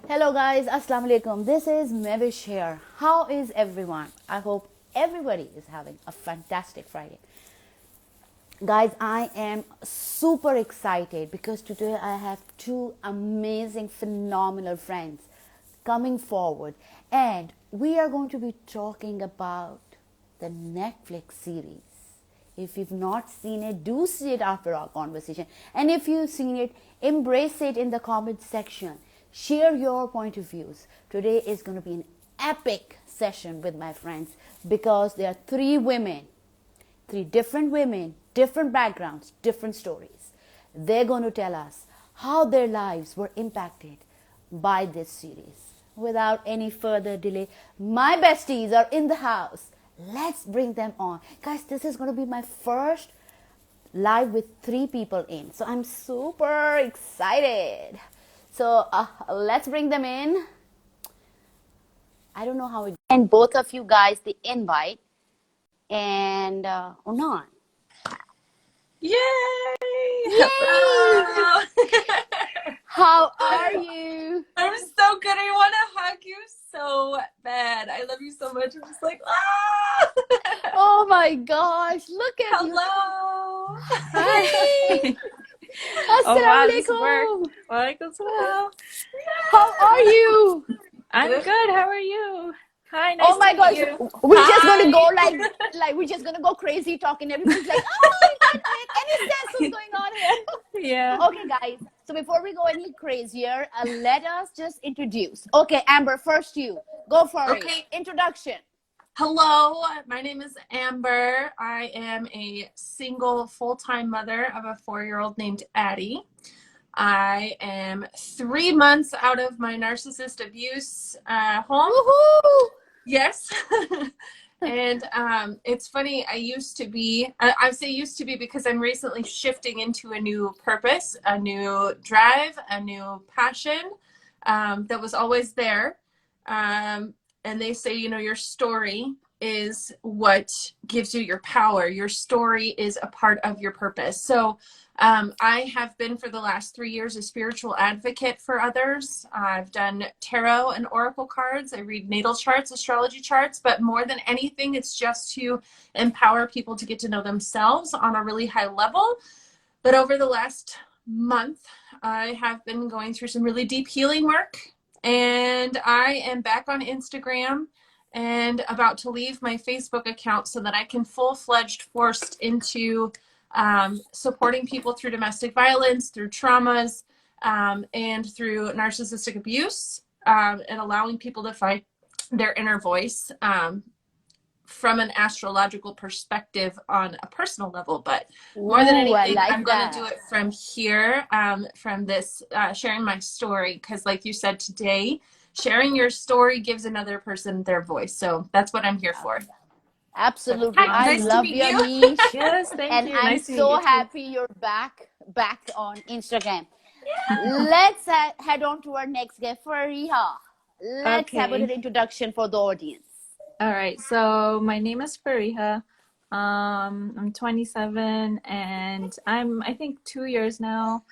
Hello guys, Assalamu alaikum. This is Mevish here. How is everyone? I hope everybody is having a fantastic Friday. Guys, I am super excited because today I have two amazing, phenomenal friends coming forward, and we are going to be talking about the Netflix series. If you've not seen it, do see it after our conversation. And if you've seen it, embrace it in the comment section. Share your point of views. Today is going to be an epic session with my friends because there are three different women, different backgrounds, different stories. They're going to tell us how their lives were impacted by this series. Without any further delay, my besties are in the house. Let's bring them on. Guys, this is going to be my first live with three people in. So I'm super excited. So let's bring them in. I don't know how it. And both of you guys the invite and or not. Yay! Yay! Hello! How are you? I'm so good. I want to hug you so bad. I love you so much. I'm just like, ah! Oh my gosh, look at you. Hello! Hi. Oh wow, this Assalamualaikum. worked. Walaikum salam. How are you? I'm Good. good. How are you? Hi, nice Oh my to meet gosh, you. we're just gonna go Hi! like we're just gonna go crazy talking. Everybody's like, oh, it doesn't make any sense what's going on here. Yeah. Okay, guys. So before we go any crazier, let us just introduce. Okay, Amber, first you go for it. Okay. Introduction. Hello, my name is Amber. I am a single full-time mother of a 4-year-old named Addie. I am 3 months out of my narcissist abuse home. Woohoo! Yes. And it's funny, I say used to be because I'm recently shifting into a new purpose, a new drive, a new passion that was always there. And they say, your story is what gives you your power. Your story is a part of your purpose. So I have been for the last 3 years a spiritual advocate for others. I've done tarot and oracle cards. I read natal charts, astrology charts, but more than anything, it's just to empower people to get to know themselves on a really high level. But over the last month, I have been going through some really deep healing work, and I am back on Instagram and about to leave my Facebook account so that I can full-fledged forced into supporting people through domestic violence, through traumas, and through narcissistic abuse, and allowing people to find their inner voice from an astrological perspective on a personal level. But more than anything, I'm going to do it from here, from this sharing my story, because like you said today, sharing your story gives another person their voice. So that's what I'm here for. Absolutely. Hi, I nice to love meet your you. niche. Yes, thank And you. I'm Nice to meet you so too. happy you're back on Instagram. Let's head on to our next guest, Fariha. Let's have a Okay. little introduction for the audience. All right. So my name is Fariha. I'm 27 and I think 2 years now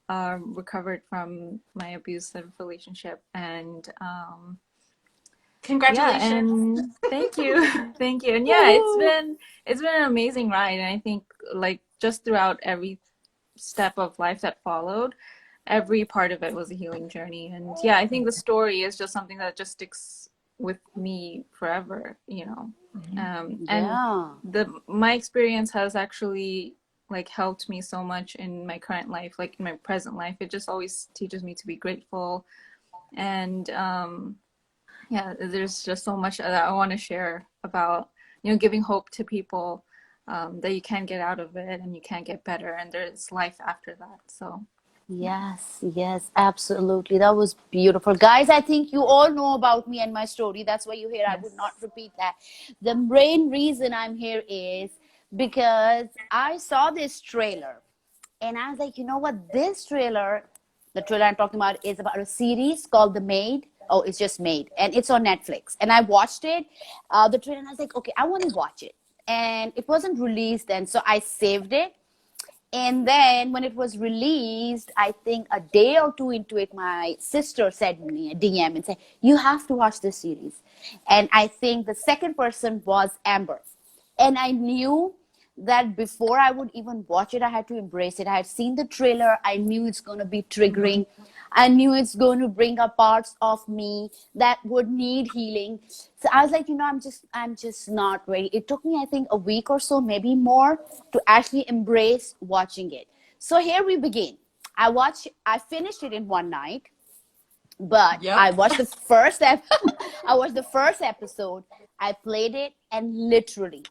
recovered from my abusive relationship, and Congratulations. yeah, and thank you. Thank you. And yeah, it's been an amazing ride, and I think like just throughout every step of life that followed, every part of it was a healing journey. And yeah, I think the story is just something that just sticks with me forever, and Yeah. my experience has actually like helped me so much in my current life, like in my present life. It just always teaches me to be grateful, and yeah, there's just so much that I want to share about, giving hope to people, that you can get out of it and you can get better, and there's life after that. So Yes, absolutely. That was beautiful. Guys, I think you all know about me and my story. That's why you're here. I would not yes. repeat that. The main reason I'm here is because I saw this trailer and I was like, you know what? This trailer, the trailer I'm talking about, is about a series called The Maid. Oh, it's just Maid, and it's on Netflix. And I watched it, the trailer, and I was like, okay, I want to watch it. And it wasn't released then, so I saved it. And then when it was released, I think a day or two into it, my sister sent me a DM and said, "You have to watch this series." And I think the second person was Amber. And I knew that before I would even watch it, I had to embrace it. I had seen the trailer. I knew it's going to be triggering. I knew it's going to bring up parts of me that would need healing. So I was like, I'm just not ready. It took me, I think, a week or so, maybe more, to actually embrace watching it. So here we begin. I finished it in one night, but Yep. I watched the I watched the first episode. I played it, and literally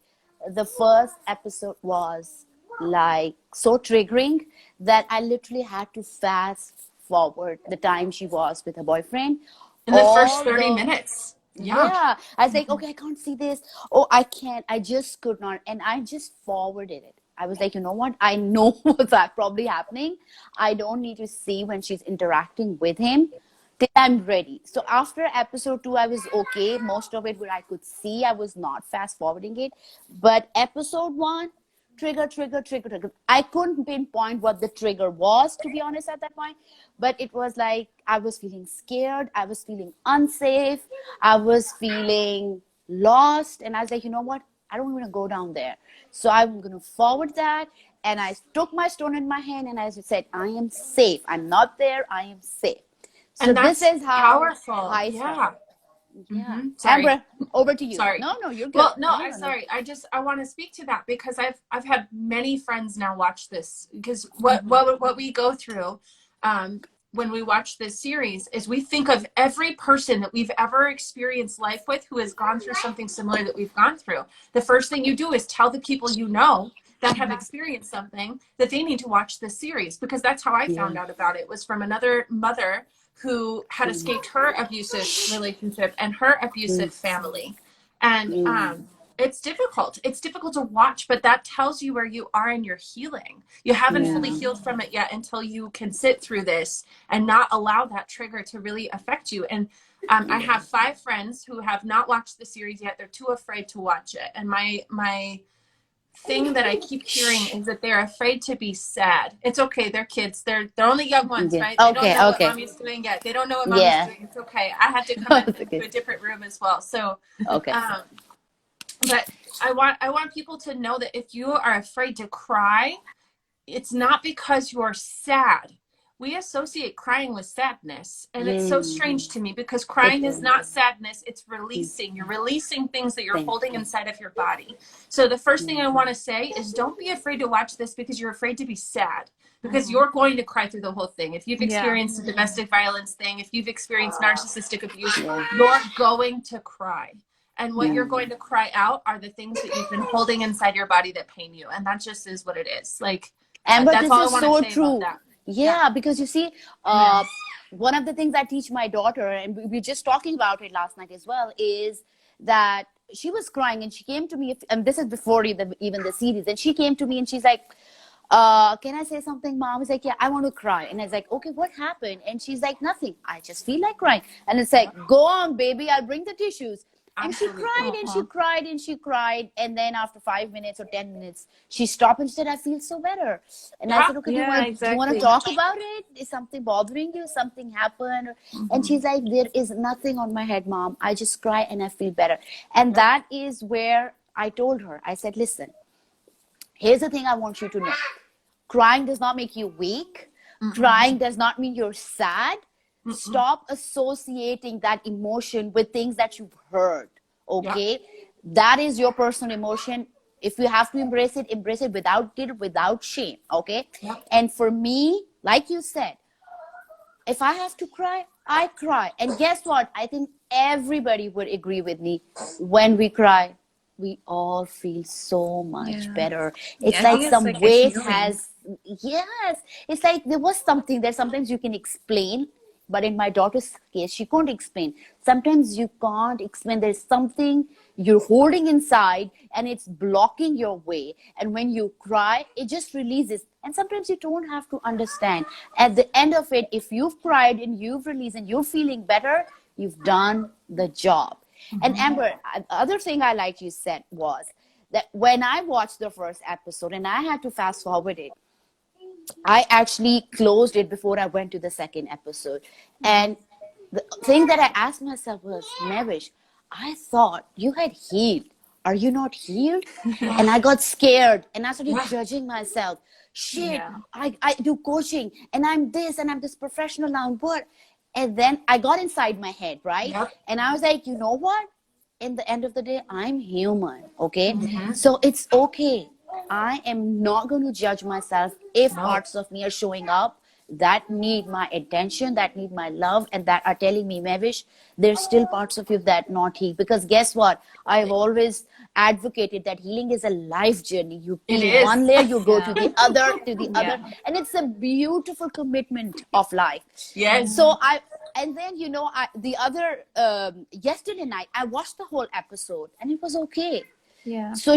the first episode was like so triggering that I literally had to fast forward the time she was with her boyfriend. In the first All 30 the minutes. Yeah. Yeah, I was like, okay, I can't see this. Oh, I can't. I just could not. And I just forwarded it. I was like, you know what? I know what's probably happening. I don't need to see when she's interacting with him till I'm ready. So after episode 2, I was okay. Most of it where I could see, I was not fast forwarding it. But episode 1, trigger. I couldn't pinpoint what the trigger was, to be honest, at that point. But it was like I was feeling scared. I was feeling unsafe. I was feeling lost. And I was like, you know what? I don't want to go down there. So I'm going to forward that. And I took my stone in my hand and I said, I am safe. I'm not there. I am safe. So And this that's is how powerful. I Yeah. started. Yeah. Sorry. Amber, over to you. Sorry. No, you're good. Well, no, No, I'm no. sorry. I want to speak to that because I've had many friends now watch this because what we go through when we watch this series is we think of every person that we've ever experienced life with who has gone through something similar that we've gone through. The first thing you do is tell the people you know that have experienced something that they need to watch this series, because that's how I found out about it, was from another mother who had escaped her abusive relationship and her abusive family. And it's difficult. It's difficult to watch, but that tells you where you are in your healing. You haven't fully healed from it yet until you can sit through this and not allow that trigger to really affect you. And I have 5 friends who have not watched the series yet. They're too afraid to watch it. And my thing that I keep hearing is that they're afraid to be sad. It's okay. They're kids. They're only young ones, right? They don't know what mommy's doing yet. They don't know what mommy's doing. It's okay. I had to come into a different room as well. So, but I want people to know that if you are afraid to cry, it's not because you're sad. We associate crying with sadness, and it's so strange to me because crying is not sadness. It's releasing. You're releasing things that you're holding inside of your body. So the first thing I want to say is don't be afraid to watch this because you're afraid to be sad, because you're going to cry through the whole thing. If you've experienced a domestic violence thing, if you've experienced narcissistic abuse, you're going to cry. And what you're going to cry out are the things that you've been holding inside your body that pain you. And that just is what it is. Like, Amber, that's this all is I so want to say true. about that. Yeah, because you see, one of the things I teach my daughter, and we were just talking about it last night as well, is that she was crying and she came to me, and this is before even the series, and she came to me and she's like, can I say something, Mom? I was like, yeah, I want to cry. And I was like, okay, what happened? And she's like, nothing. I just feel like crying. And it's like, go on, baby, I'll bring the tissues. And she cried and she cried and she cried. And then after 5 minutes or 10 minutes, she stopped and she said, I feel so better. And I said, okay, do you want to talk about it? Is something bothering you? Something happened? And she's like, there is nothing on my head, Mom. I just cry and I feel better. And that is where I told her, I said, listen, here's the thing I want you to know. Crying does not make you weak. Crying does not mean you're sad. Stop associating that emotion with things that you've heard. Okay? That is your personal emotion. If you have to embrace it without guilt, without shame. Okay? And for me, like you said, if I have to cry, I cry. And guess what? I think everybody would agree with me. When we cry, we all feel so much better. It's like some weight has, it's like there was something that sometimes you can explain. But in my daughter's case, she couldn't explain. Sometimes you can't explain. There's something you're holding inside and it's blocking your way. And when you cry, it just releases. And sometimes you don't have to understand. At the end of it, if you've cried and you've released and you're feeling better, you've done the job. And Amber, the other thing I liked you said was that when I watched the first episode and I had to fast forward it, I actually closed it before I went to the second episode. And the thing that I asked myself was, Mavish, I thought you had healed. Are you not healed? And I got scared and I started judging myself. Shit, Yeah. I do coaching and I'm this and I'm this professional now. What? And then I got inside my head, right? Yep. And I was like, you know what? In the end of the day, I'm human. Okay. Mm-hmm. So it's okay. I am not going to judge myself if No. parts of me are showing up that need my attention, that need my love, and that are telling me, Mavish, there's still parts of you that not healed. Because guess what? I've always advocated that healing is a life journey. You It peel is. one layer, you go Yeah. to the other, to the other, Yeah. and it's a beautiful commitment of life. Yes. So and then the other yesterday night I watched the whole episode and it was okay. Yeah. So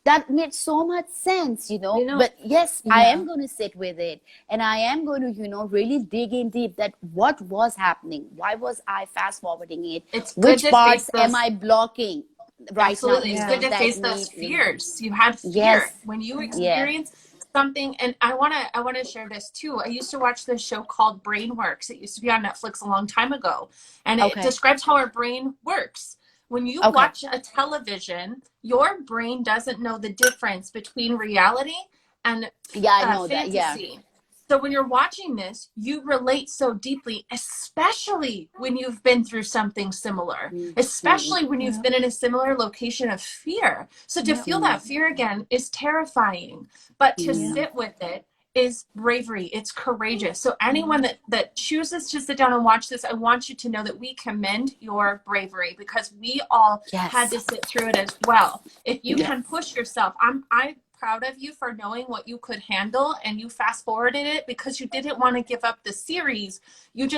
that made so much sense, but yes, I yeah. am going to sit with it and I am going to really dig in deep that what was happening, why was I fast forwarding it, It's good which to parts face those. am I blocking right Absolutely. now, It's Yeah. good to that face those need, fears. You had fear yes, when you yeah, experience something. And I wanna share this too. I used to watch this show called Brain Works. It used to be on Netflix a long time ago. And it okay, describes how our brain works. When you okay, watch a television, your brain doesn't know the difference between reality and yeah, I know that, yeah, fantasy. So when you're watching this, you relate so deeply, especially when you've been through something similar, especially when you've Yeah. been in a similar location of fear. So to Yeah. feel that fear again is terrifying, but to Yeah. sit with it is bravery. It's courageous. So anyone that chooses to sit down and watch this, I want you to know that we commend your bravery because we all had to yes, sit through it as well. If you yes, can push yourself, I'm proud of you for knowing what you could handle and you fast forwarded it because you didn't want to give up the series. You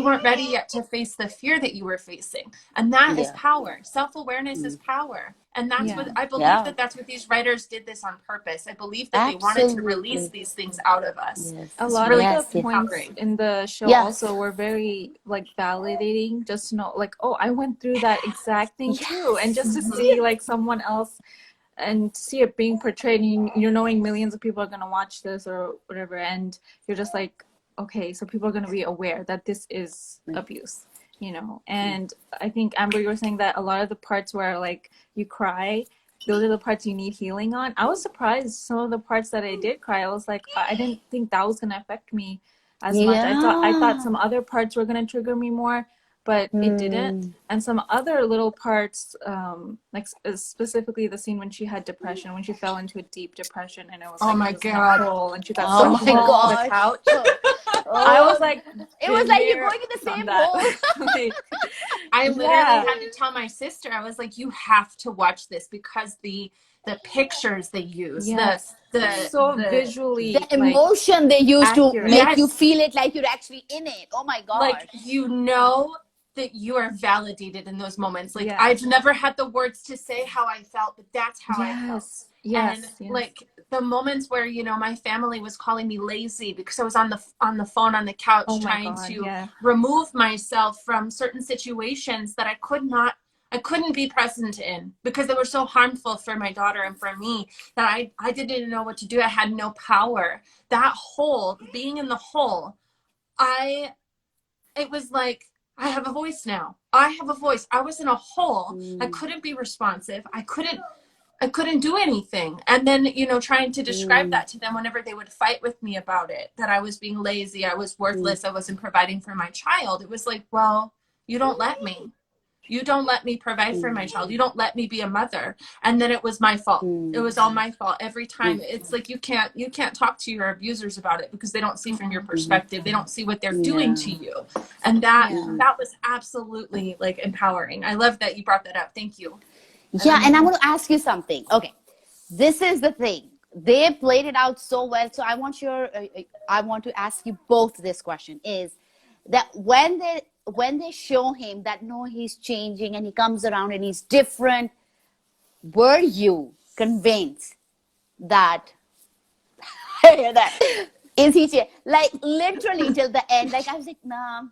weren't ready yet to face the fear that you were facing. And that is yeah, power. Self-awareness is power. And that's what Yeah. I believe yeah, that's what these writers did this on purpose. I believe that they wanted to release absolutely, these things out of us. yes, A It's lot of really the yes, yes, points empowering. in the show yeah, also were very like validating, just to know like, oh, I went through that exact thing too. And just to yes, see like someone else and to see it being portrayed, you're knowing millions of people are gonna watch this or whatever, and you're just like, okay, so people are gonna be aware that this is abuse, And I think Amber, you were saying that a lot of the parts where like you cry, those are the parts you need healing on. I was surprised some of the parts that I did cry. I was like, I didn't think that was gonna affect me as much. I thought yeah. some other parts were gonna trigger me more, but it didn't. And some other little parts, like specifically the scene when she had depression, when she fell into a deep depression, and it was Oh like my she was in a God. hole and she got Oh sucked my into the God. couch. I Oh, was like, it was been like you're there, going in the done same that. hole. Like, I literally yeah, had to tell my sister, I was like, you have to watch this because the pictures they use, yes, so the The visually like emotion they used to accurate. make you yes, feel it like you're actually in it. Oh my like gosh. that you are validated in those moments. Like Yeah. I've never had the words to say how I felt, but that's how I felt. Yes, And yes, yes. like the moments where my family was calling me lazy because I was on the phone on the couch Oh my trying God, to yeah. remove myself from certain situations that I couldn't be present in because they were so harmful for my daughter and for me that I didn't know what to do. I had no power. That hole, being in the hole, it was like, I have a voice now. I have a voice. I was in a hole. I couldn't be responsive. I couldn't do anything. And then, trying to describe that to them whenever they would fight with me about it, that I was being lazy, I was worthless, I wasn't providing for my child. It was like, well, you don't let me. You don't let me provide for my child. You don't let me be a mother. And then it was my fault. It was all my fault every time. It's like you can't talk to your abusers about it because they don't see from your perspective. They don't see what they're doing to you. And that was absolutely like empowering. I love that you brought that up. Thank you. Yeah, and I'm going to ask you something. Okay, this is the thing. They played it out so well. So I want to ask you both this question: is that when they show him that no, he's changing and he comes around and he's different, were you convinced that that is he like literally till the end? Like I was like, nah,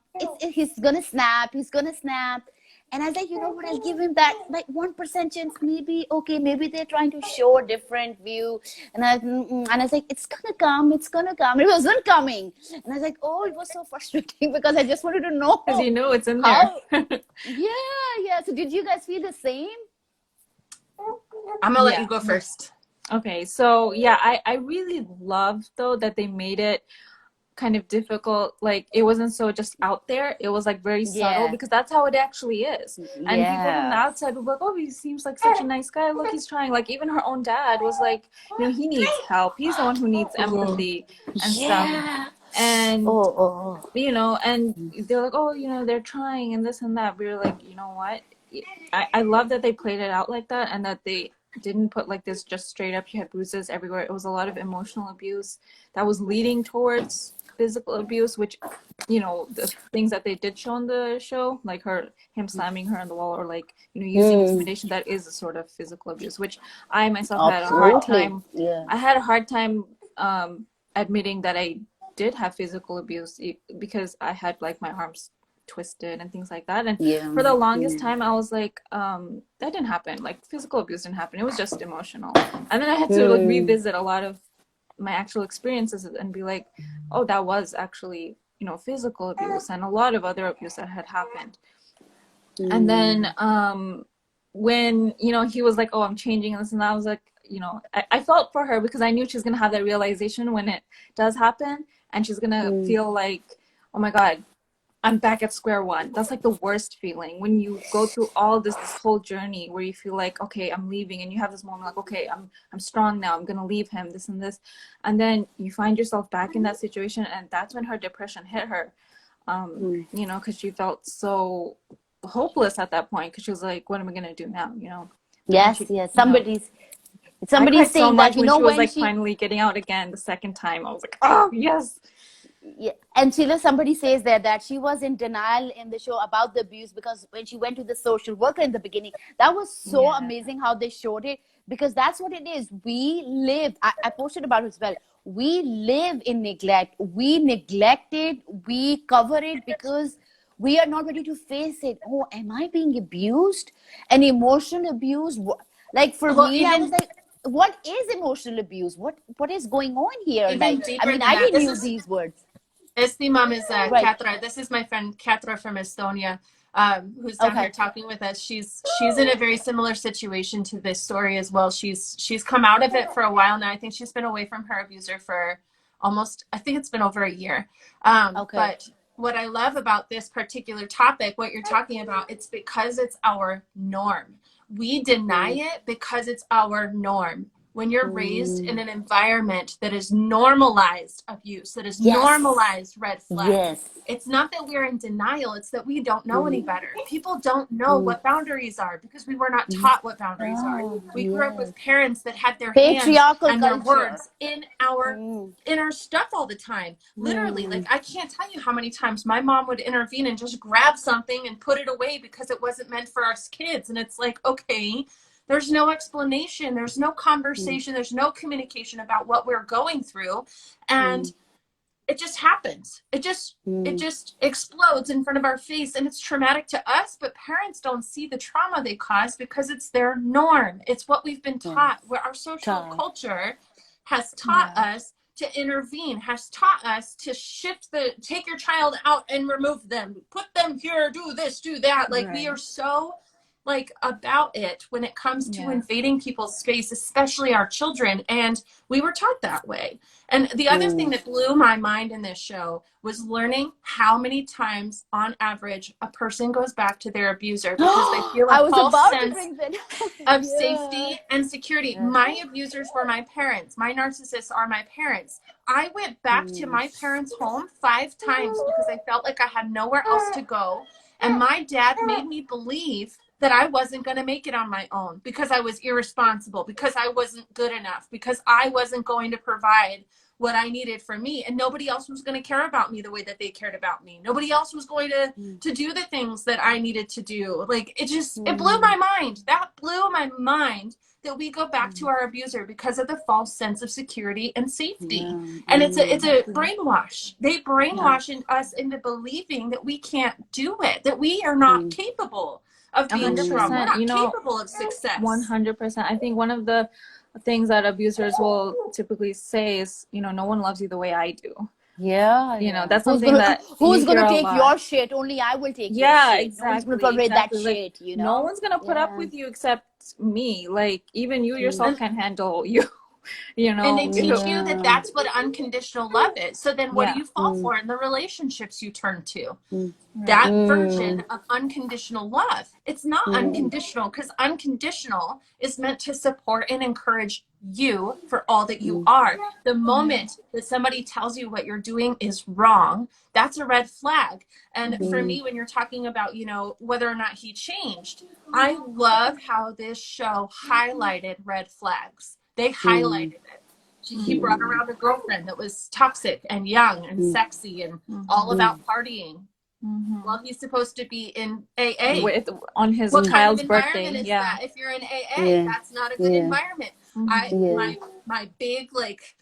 he's gonna snap. He's gonna snap. And I was like, you know what, I'll give him that like 1% chance, maybe. Okay, maybe they're trying to show a different view. And I was like, it's gonna come, it's gonna come. It wasn't coming. And I was like, oh, it was so frustrating because I just wanted to know Because you know it's in there. how. Yeah. So did you guys feel the same? I'm gonna let Yeah. you go first. Okay, so yeah, I really love though that they made it kind of difficult. Like it wasn't so just out there. It was like very subtle Yeah. because that's how it actually is. And people from the Yeah. outside were like, oh, he seems like such a nice guy. Look, he's trying. Like even her own dad was like, you know, he needs help. He's the one who needs empathy and stuff. Yeah. And Oh. you know, and they're like, oh, you know, they're trying and this and that. We were like, you know what? I love that they played it out like that and that they didn't put like this just straight up, you had bruises everywhere. It was a lot of emotional abuse that was leading towards physical abuse, which, you know, the things that they did show on the show, like him slamming her on the wall or like, you know, using intimidation, that is a sort of physical abuse, which I myself had a hard time. Yeah. I had a hard time admitting that I did have physical abuse because I had like my arms twisted and things like that. And for the longest time I was like, that didn't happen. Like physical abuse didn't happen. It was just emotional. And then I had to like revisit a lot of my actual experiences and be like, oh, that was actually, you know, physical abuse and a lot of other abuse that had happened. And then when, you know, he was like, oh, I'm changing and this and that, I was like, you know, I felt for her because I knew she's gonna have that realization when it does happen, and she's gonna feel like, oh my God, I'm back at square one. That's like the worst feeling when you go through all this whole journey where you feel like, okay, I'm leaving, and you have this moment like, okay, I'm strong now, I'm gonna leave him, this and this, and then you find yourself back in that situation, and that's when her depression hit her. You know, because she felt so hopeless at that point because she was like, what am I gonna do now? You know. Yes. Somebody's saying that, you know, when she was when like she finally getting out again the second time, I was like, oh yes. Yeah. And Sheila, somebody says that she was in denial in the show about the abuse because when she went to the social worker in the beginning, that was so amazing how they showed it, because that's what it is. We live, I posted about it as well. We live in neglect. We neglect it. We cover it because we are not ready to face it. Oh, am I being abused? And emotional abuse? Like for me, I was like, what is emotional abuse? What is going on here? Even Like, deeper I mean, than I that. didn't use these words. Esti mom is Right. Katra. This is my friend Katra from Estonia, who's down here talking with us. She's in a very similar situation to this story as well. She's come out of it for a while now. I think she's been away from her abuser for almost, I think it's been over a year. But what I love about this particular topic, what you're talking about, it's because it's our norm. We deny it because it's our norm. When you're raised in an environment that is normalized abuse, that is normalized red flags, it's not that we're in denial, it's that we don't know any better. People don't know what boundaries are because we were not taught what boundaries are. We grew up with parents that had their hands and their words in our stuff all the time. Literally, like I can't tell you how many times my mom would intervene and just grab something and put it away because it wasn't meant for us kids. And it's like, okay, there's no explanation, there's no conversation, there's no communication about what we're going through, and it just happens. It just explodes in front of our face, and it's traumatic to us, but parents don't see the trauma they cause because it's their norm. It's what we've been taught, where our social culture has taught us to intervene, has taught us to take your child out and remove them, put them here, do this, do that. Like we are so like about it when it comes to invading people's space, especially our children. And we were taught that way. And the other thing that blew my mind in this show was learning how many times on average a person goes back to their abuser because they feel a false sense of safety and security. My abusers were my parents. My narcissists are my parents. I went back to my parents' home 5 times because I felt like I had nowhere else to go. And my dad made me believe that I wasn't going to make it on my own because I was irresponsible, because I wasn't good enough, because I wasn't going to provide what I needed for me, and nobody else was going to care about me the way that they cared about me. Nobody else was going to do the things that I needed to do. Like it blew my mind. That blew my mind that we go back to our abuser because of the false sense of security and safety. And it's a brainwash. They brainwash us into believing that we can't do it, that we are not capable of being strong. We're 100%. not You know, capable of success. 100%. I think one of the things that abusers will typically say is, you know, no one loves you the way I do. Yeah, You know, yeah. that's something that you Who's hear gonna a take lot. your shit? Only I will take your Yeah, shit. No one's gonna exactly, tolerate that exactly. Like, shit, you no know? one's gonna put up Yeah. with you except me. Like, even you yourself can't handle you. You And they know, teach you that that's what unconditional love is. So then what do yeah. you fall for in the relationships you turn to? Right. That version of unconditional love. It's not unconditional, because unconditional is meant to support and encourage you for all that you are. The moment that somebody tells you what you're doing is wrong, that's a red flag. And for me, when you're talking about, you know, whether or not he changed, I love how this show highlighted red flags. They highlighted it. He brought around a girlfriend that was toxic and young and sexy and all about partying. Well, he's supposed to be in AA. With on his What kind of child's environment birthday. is Yeah. that? If you're in AA, Yeah. that's not a good Yeah. environment. Yeah. My big, like,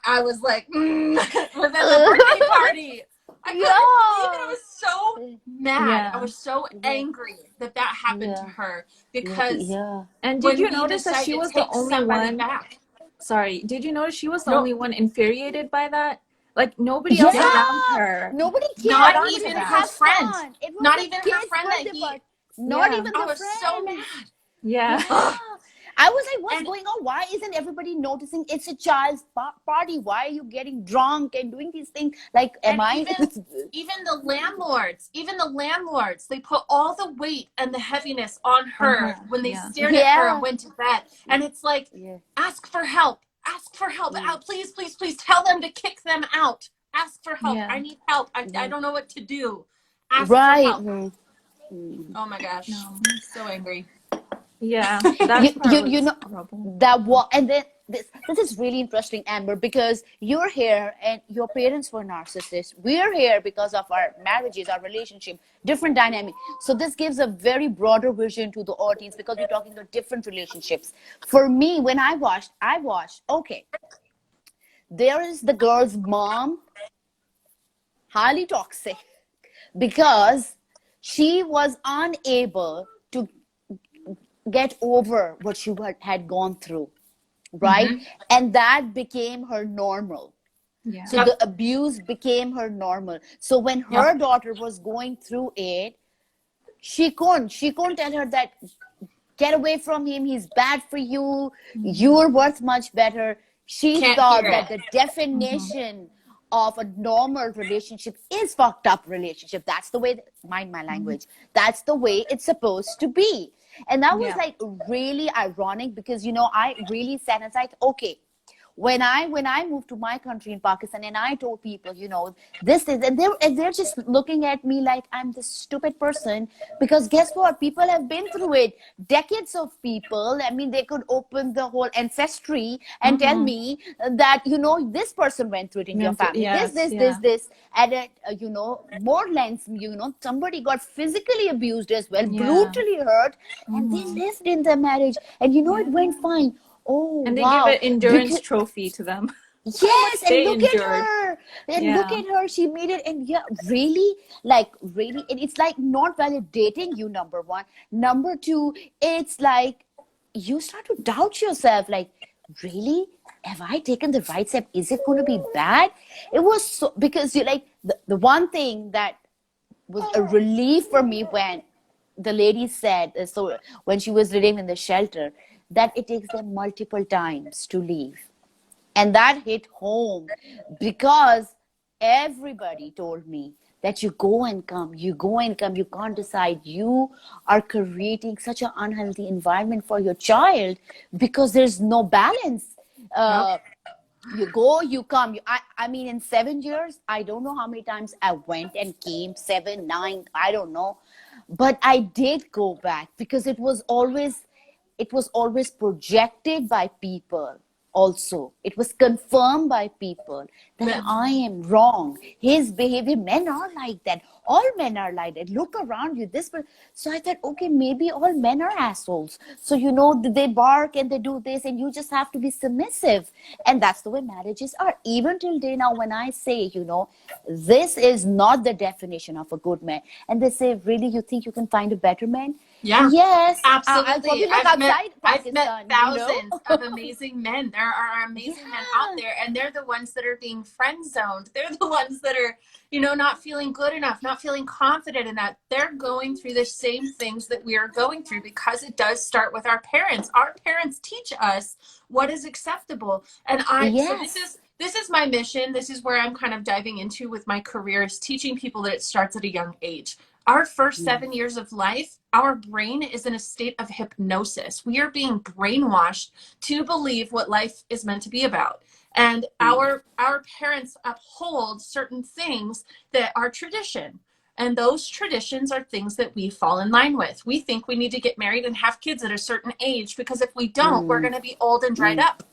I was like, was at the birthday party. I couldn't believe it. I was so mad. Yeah. I was so angry that happened to her, because Yeah. And when did you we notice that decide she to was the take only somebody one? back. Sorry, did you notice she was the No. only one infuriated by that? Like, nobody else Yeah. around her. Nobody Not cared. Caught on Nobody to even would that. her have friend. fun. It was Not the even her kid's friend that birthday party. Yeah. Not even I the was so friends. mad. Yeah. Yeah. I was like, what's And- going on? Why isn't everybody noticing it's a child's party? Why are you getting drunk and doing these things? Like, am And I? even the landlords, they put all the weight and the heaviness on her when they stared at her and went to bed. And it's like, ask for help. Ask for help. Please, please, please tell them to kick them out. Ask for help. Yeah. I need help. I don't know what to do. Ask Right. for help. Oh my gosh. I'm so angry. Yeah. That part was You know horrible. that what, and then this is really interesting, Amber, because you're here and your parents were narcissists. We're here because of our marriages, our relationship, different dynamic. So this gives a very broader vision to the audience, because we're talking about different relationships. For me, when I watched, okay, there is the girl's mom, highly toxic, because she was unable to get over what she had gone through, right? And that became her normal. Yeah. So the abuse became her normal. So when her daughter was going through it, she couldn't tell her that, get away from him, he's bad for you, you're worth much better. She Can't thought hear that it. the definition of a normal relationship is fucked up relationship. That's the way, mind my language, that's the way it's supposed to be. And that was like really ironic, because, you know, I really sat aside, okay, when I moved to my country in Pakistan, and I told people, you know, this is, and they're just looking at me like I'm this stupid person, because guess what? People have been through it. Decades of people. I mean, they could open the whole ancestry and tell me that, you know, this person went through it in your family. Yes, this, and you know, more lengths. You know, somebody got physically abused as well, brutally hurt, and they lived in the marriage, and you know, it went fine. Oh, And they wow. give an endurance trophy to them. Yes, and they look endured. at her. And look at her. She made it. And yeah, really, like, really, and it's like not validating you, number one. Number two, it's like you start to doubt yourself, like, really? Have I taken the right step? Is it going to be bad? It was so, because you like the one thing that was a relief for me when the lady said, so when she was living in the shelter, that it takes them multiple times to leave. And that hit home, because everybody told me that you go and come, you can't decide. You are creating such an unhealthy environment for your child, because there's no balance. You go, you come. I mean, in 7 years, I don't know how many times I went and came, 7, 9, I don't know. But I did go back, because it was always projected by people. Also, it was confirmed by people that I am wrong. His behavior, men are like that. all men are like that. Look around you. So I thought, okay, maybe all men are assholes. So, you know, they bark and they do this, and you just have to be submissive. And that's the way marriages are. Even till day now, when I say, you know, this is not the definition of a good man, and they say, really, you think you can find a better man? Yeah, Yes, I'll absolutely. probably look outside I've met Pakistan, you know. thousands of amazing men. There are amazing men out Yeah. there, and they're the ones that are being friend zoned. They're the ones that are, you know, not feeling good enough, not feeling confident in that. They're going through the same things that we are going through, because it does start with our parents. Our parents teach us what is acceptable. And so Yes. this is my mission. This is where I'm kind of diving into with my career, is teaching people that it starts at a young age. Our first 7 years of life, our brain is in a state of hypnosis. We are being brainwashed to believe what life is meant to be about. And our parents uphold certain things that are tradition. And those traditions are things that we fall in line with. We think we need to get married and have kids at a certain age, because if we don't, we're going to be old and dried up.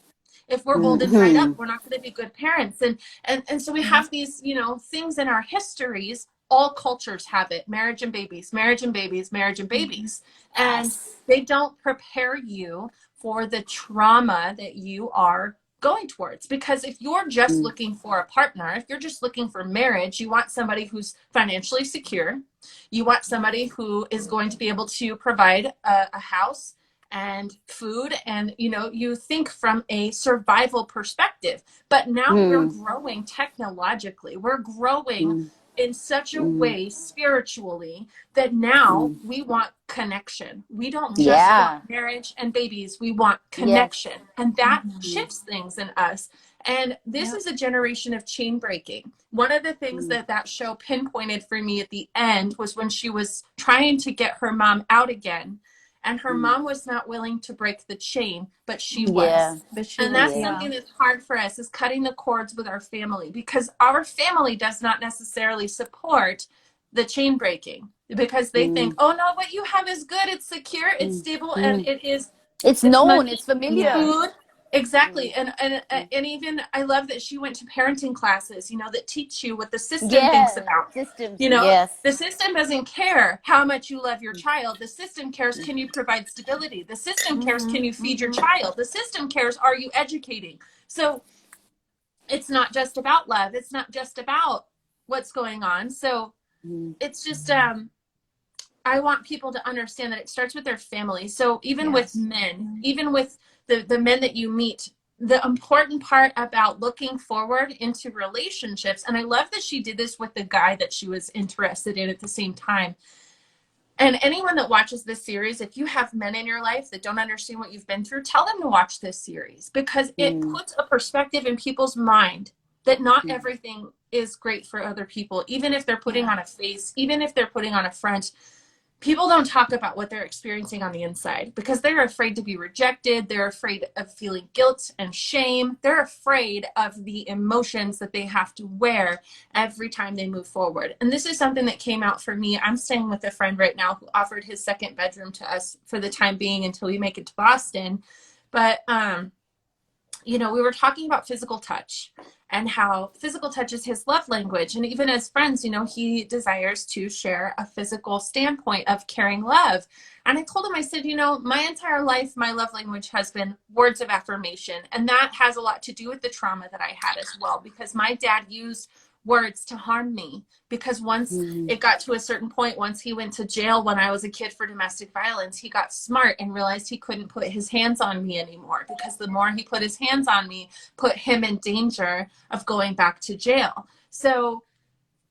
If we're old and dried up, we're not going to be good parents. And so we have these, you know, things in our histories. All cultures have it: marriage and babies, marriage and babies, marriage and babies. And Yes. they don't prepare you for the trauma that you are going towards. Because if you're just looking for a partner, if you're just looking for marriage, you want somebody who's financially secure. You want somebody who is going to be able to provide a house and food, and, you know, you think from a survival perspective. But now we're growing technologically, we're growing in such a way spiritually, that now we want connection. We don't just Yeah. want marriage and babies, we want Yes. connection. And that shifts things in us. And this is a generation of chain breaking. One of the things that show pinpointed for me at the end was when she was trying to get her mom out again. And her mom was not willing to break the chain, but she Yeah. was. But she And was, that's Yeah. something that's hard for us, is cutting the cords with our family, because our family does not necessarily support the chain breaking, because they think, oh no, what you have is good, it's secure, it's stable, and It's it's known, money, it's familiar. food. Exactly. And even I love that she went to parenting classes, you know, that teach you what the system thinks Yeah. about. Systems. You know, Yes. the system doesn't care how much you love your child. The system cares, can you provide stability? The system cares, can you feed your child? The system cares, are you educating? So it's not just about love. It's not just about what's going on. So it's just I want people to understand that it starts with their family. So even with men, even with the men that you meet, the important part about looking forward into relationships, and I love that she did this with the guy that she was interested in at the same time. And anyone that watches this series, if you have men in your life that don't understand what you've been through, tell them to watch this series, because it puts a perspective in people's mind that not everything is great for other people, even if they're putting on a face, even if they're putting on a front. People don't talk about what they're experiencing on the inside, because they're afraid to be rejected. They're afraid of feeling guilt and shame. They're afraid of the emotions that they have to wear every time they move forward. And this is something that came out for me. I'm staying with a friend right now who offered his second bedroom to us for the time being until we make it to Boston. But, you know, we were talking about physical touch and how physical touch is his love language. And even as friends, you know, he desires to share a physical standpoint of caring love. And I told him, I said, you know, my entire life, my love language has been words of affirmation. And that has a lot to do with the trauma that I had as well, because my dad used words to harm me. Because once it got to a certain point, once he went to jail when I was a kid for domestic violence, he got smart and realized he couldn't put his hands on me anymore, because the more he put his hands on me, put him in danger of going back to jail. So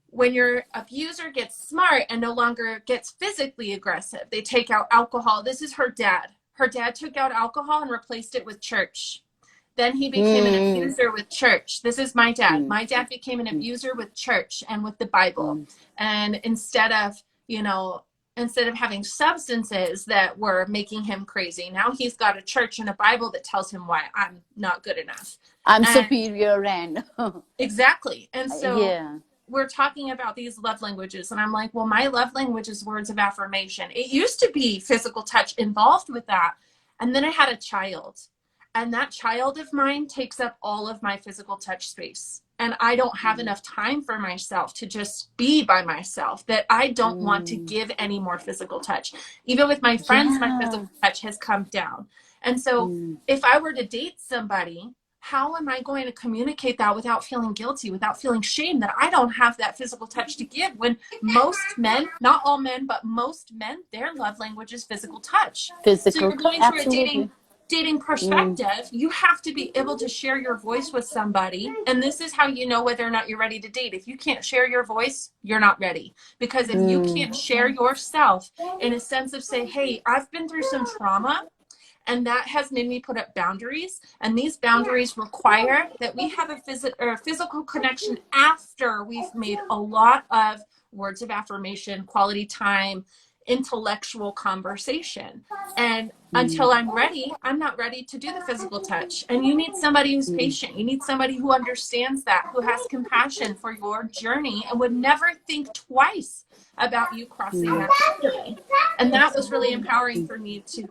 when your abuser gets smart and no longer gets physically aggressive, they take out alcohol. This is her dad. Her dad took out alcohol and replaced it with church. Then he became an abuser with church. This is my dad. My dad became an abuser with church and with the Bible. And instead of, you know, instead of having substances that were making him crazy, now he's got a church and a Bible that tells him why I'm not good enough. I'm And superior and exactly. And so yeah. we're talking about these love languages, and I'm like, well, my love language is words of affirmation. It used to be physical touch involved with that. And then I had a child. And that child of mine takes up all of my physical touch space. and I don't have enough time for myself to just be by myself, that I don't want to give any more physical touch. Even with my friends, my Yeah. physical touch has come down. And so if I were to date somebody, how am I going to communicate that without feeling guilty, without feeling shame that I don't have that physical touch to give, when most men, not all men, but most men, their love language is physical touch. So Physical you're touch, going through a absolutely. dating perspective, you have to be able to share your voice with somebody. And this is how you know whether or not you're ready to date. If you can't share your voice, you're not ready. Because if you can't share yourself in a sense of say, hey, I've been through some trauma, and that has made me put up boundaries. And these boundaries require that we have a physical connection after we've made a lot of words of affirmation, quality time, intellectual conversation. And until I'm ready, I'm not ready to do the physical touch. And you need somebody who's patient. You need somebody who understands that, who has compassion for your journey and would never think twice about you crossing that boundary. And that was really empowering for me to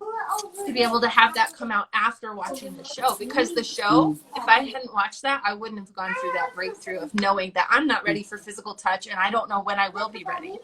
be able to have that come out after watching the show, because the show, if I hadn't watched that, I wouldn't have gone through that breakthrough of knowing that I'm not ready for physical touch, and I don't know when I will be ready.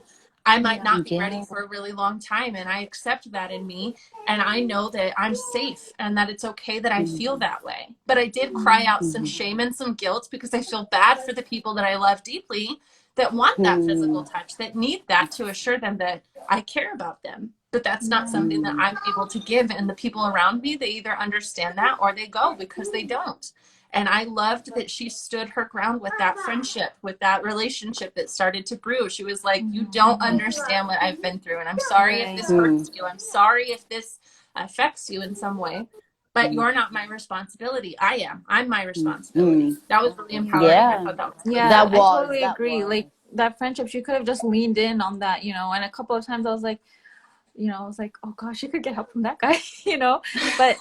I might not be ready Yeah. for a really long time, and I accept that in me, and I know that I'm safe and that it's okay that I feel that way. But I did cry out some shame and some guilt, because I feel bad for the people that I love deeply that want that physical touch, that need that to assure them that I care about them. But that's not something that I'm able to give. And the people around me, they either understand that or they go because they don't. And I loved that she stood her ground with that friendship, with that relationship that started to brew. She was like, you don't understand what I've been through. And I'm sorry if this hurts you. I'm sorry if this affects you in some way. But you're not my responsibility. I am. I'm my responsibility. That was really empowering. I Yeah. thought that was really Yeah, That cool. I was, totally that agree. was. Like that friendship, she could have just leaned in on that, you know. And a couple of times I was like, I was like, oh gosh, she could get help from that guy, you know. But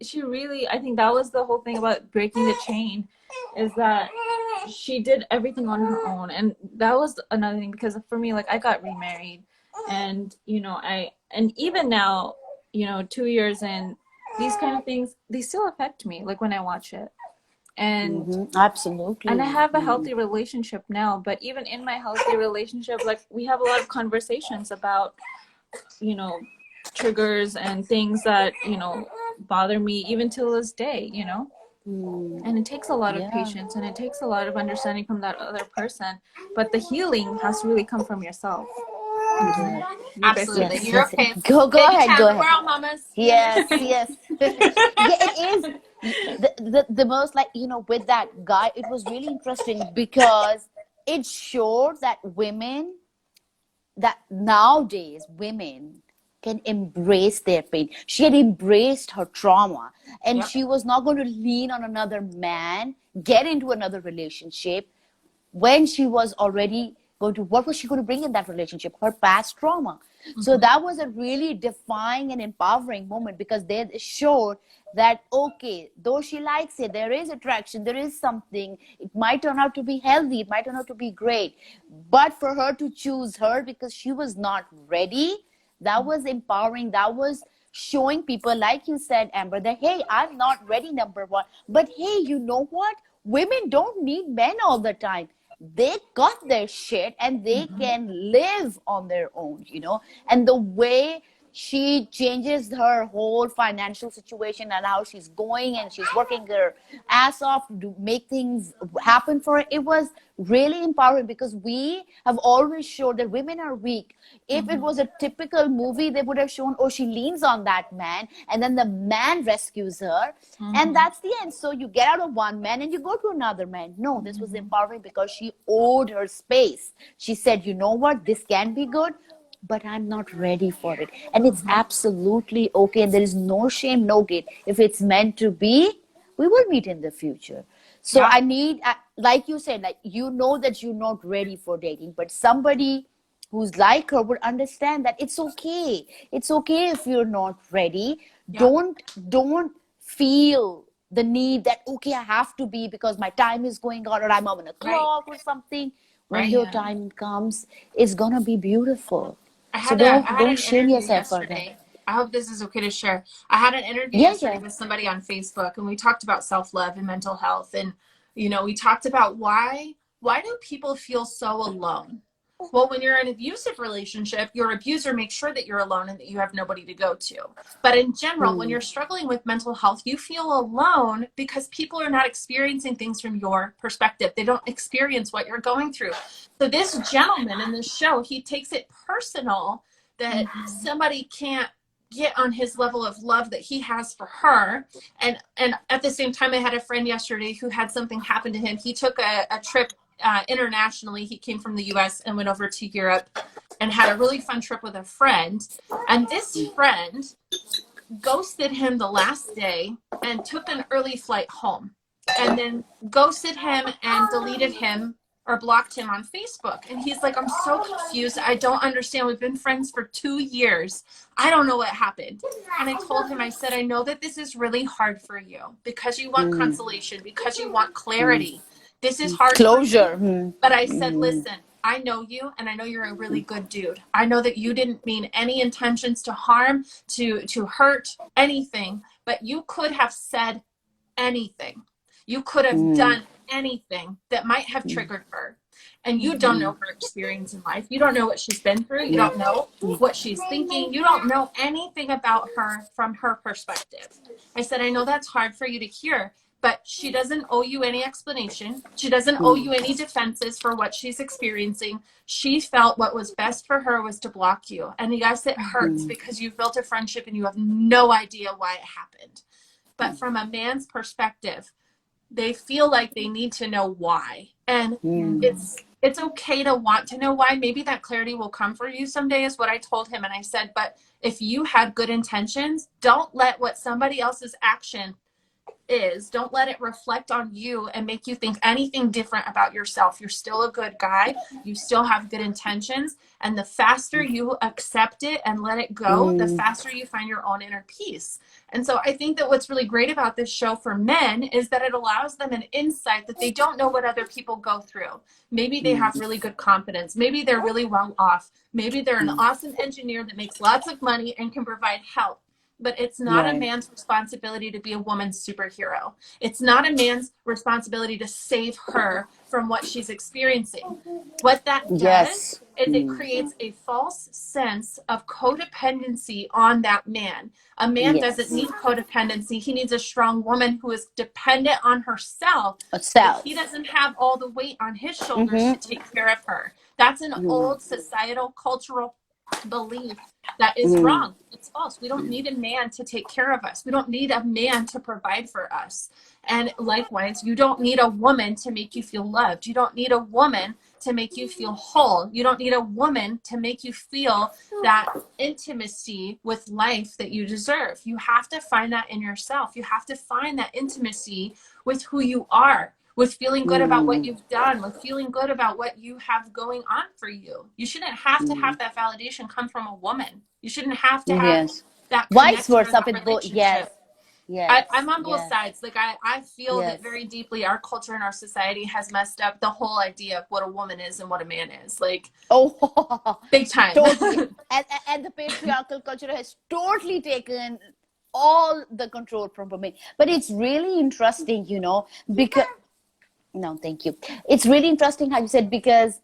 she really, I think that was the whole thing about breaking the chain, is that she did everything on her own. And that was another thing, because for me, like I got remarried, and and even now, 2 years in, these kind of things, they still affect me, like when I watch it. And Absolutely. I have a healthy relationship now, but even in my healthy relationship, like we have a lot of conversations about, triggers and things that, bother me even till this day, and it takes a lot of Yeah. patience, and it takes a lot of understanding from that other person, but the healing has to really come from yourself. You guys can Absolutely. Yes, agree. You're yes. okay. Go Baby ahead, time. go We're ahead. out, mamas. Yes, yes. Yeah, it is. The most, like, with that guy, it was really interesting because it showed that nowadays women can embrace their pain. She had embraced her trauma, and Yep. she was not going to lean on another man, get into another relationship when she was already going to, what was she going to bring in that relationship? Her past trauma. So that was a really defying and empowering moment, because they showed that, okay, though she likes it, there is attraction, there is something, it might turn out to be healthy, it might turn out to be great, but for her to choose her because she was not ready, that was empowering. That was showing people, like you said, Amber, that hey, I'm not ready, number one, but hey, you know what, women don't need men all the time. They got their shit and they can live on their own, and the way she changes her whole financial situation and how she's going and she's working her ass off to make things happen for her, it was really empowering, because we have always showed that women are weak. If it was a typical movie, they would have shown, oh, she leans on that man and then the man rescues her, and that's the end. So you get out of one man and you go to another man. No, this was empowering because she owed her space. She said, you know what, this can be good, but I'm not ready for it. And it's absolutely okay. And there is no shame, no guilt. If it's meant to be, we will meet in the future. So Yeah. I need, like you said, like, that you're not ready for dating, but somebody who's like her would understand that it's okay. It's okay if you're not ready. Yeah. Don't feel the need that, okay, I have to be because my time is going on or I'm on a clock or something. When Right. your time comes, it's gonna be beautiful. I So had don't an shame interview yourself for that. yesterday. I hope this is okay to share. I had an interview Yeah, yesterday yeah. with somebody on Facebook, and we talked about self-love and mental health. And You know, we talked about why do people feel so alone? Well, when you're in an abusive relationship, your abuser makes sure that you're alone and that you have nobody to go to. But in general, when you're struggling with mental health, you feel alone because people are not experiencing things from your perspective. They don't experience what you're going through. So this gentleman in this show, he takes it personal that somebody can't get on his level of love that he has for her. And at the same time, I had a friend yesterday who had something happen to him. He took a trip internationally. He came from the US and went over to Europe and had a really fun trip with a friend. And this friend ghosted him the last day and took an early flight home, and then ghosted him and deleted him or blocked him on Facebook. And he's like, I'm so confused. I don't understand. We've been friends for 2 years. I don't know what happened. And I told him, I said, I know that this is really hard for you because you want consolation, because you want clarity. This is hard. Closure. But I said, listen, I know you, and I know you're a really good dude. I know that you didn't mean any intentions to harm, to hurt, anything, but you could have said anything. You could have done anything that might have triggered her. And you don't know her experience in life. You don't know what she's been through. You don't know what she's thinking. You don't know anything about her from her perspective. I said, I know that's hard for you to hear, but she doesn't owe you any explanation. She doesn't owe you any defenses for what she's experiencing. She felt what was best for her was to block you. And yes, it hurts because you've built a friendship and you have no idea why it happened. But from a man's perspective, they feel like they need to know why. And it's okay to want to know why. Maybe that clarity will come for you someday, is what I told him. And I said, but if you had good intentions, don't let what somebody else's action is, don't let it reflect on you and make you think anything different about yourself. You're still a good guy. You still have good intentions. And the faster you accept it and let it go, the faster you find your own inner peace. And so I think that what's really great about this show for men is that it allows them an insight that they don't know what other people go through. Maybe they have really good confidence. Maybe they're really well off. Maybe they're an awesome engineer that makes lots of money and can provide help. But it's not a man's responsibility to be a woman's superhero. It's not a man's responsibility to save her from what she's experiencing. What that does is it creates a false sense of codependency on that man. A man doesn't need codependency. He needs a strong woman who is dependent on herself. But he doesn't have all the weight on his shoulders to take care of her. That's an old societal, cultural belief that is wrong. It's false. We don't need a man to take care of us. We don't need a man to provide for us. And likewise, you don't need a woman to make you feel loved. You don't need a woman to make you feel whole. You don't need a woman to make you feel that intimacy with life that you deserve. You have to find that in yourself. You have to find that intimacy with who you are, with feeling good about what you've done, with feeling good about what you have going on for you. You shouldn't have to have that validation come from a woman. You shouldn't have to have that vice connection or versa that with both. relationship. I'm on both yes. sides. Like I feel that very deeply our culture and our society has messed up the whole idea of what a woman is and what a man is. Like, big time. Totally. And the patriarchal culture has totally taken all the control from women. But it's really interesting, you know, because no, thank you. It's really interesting how you said, because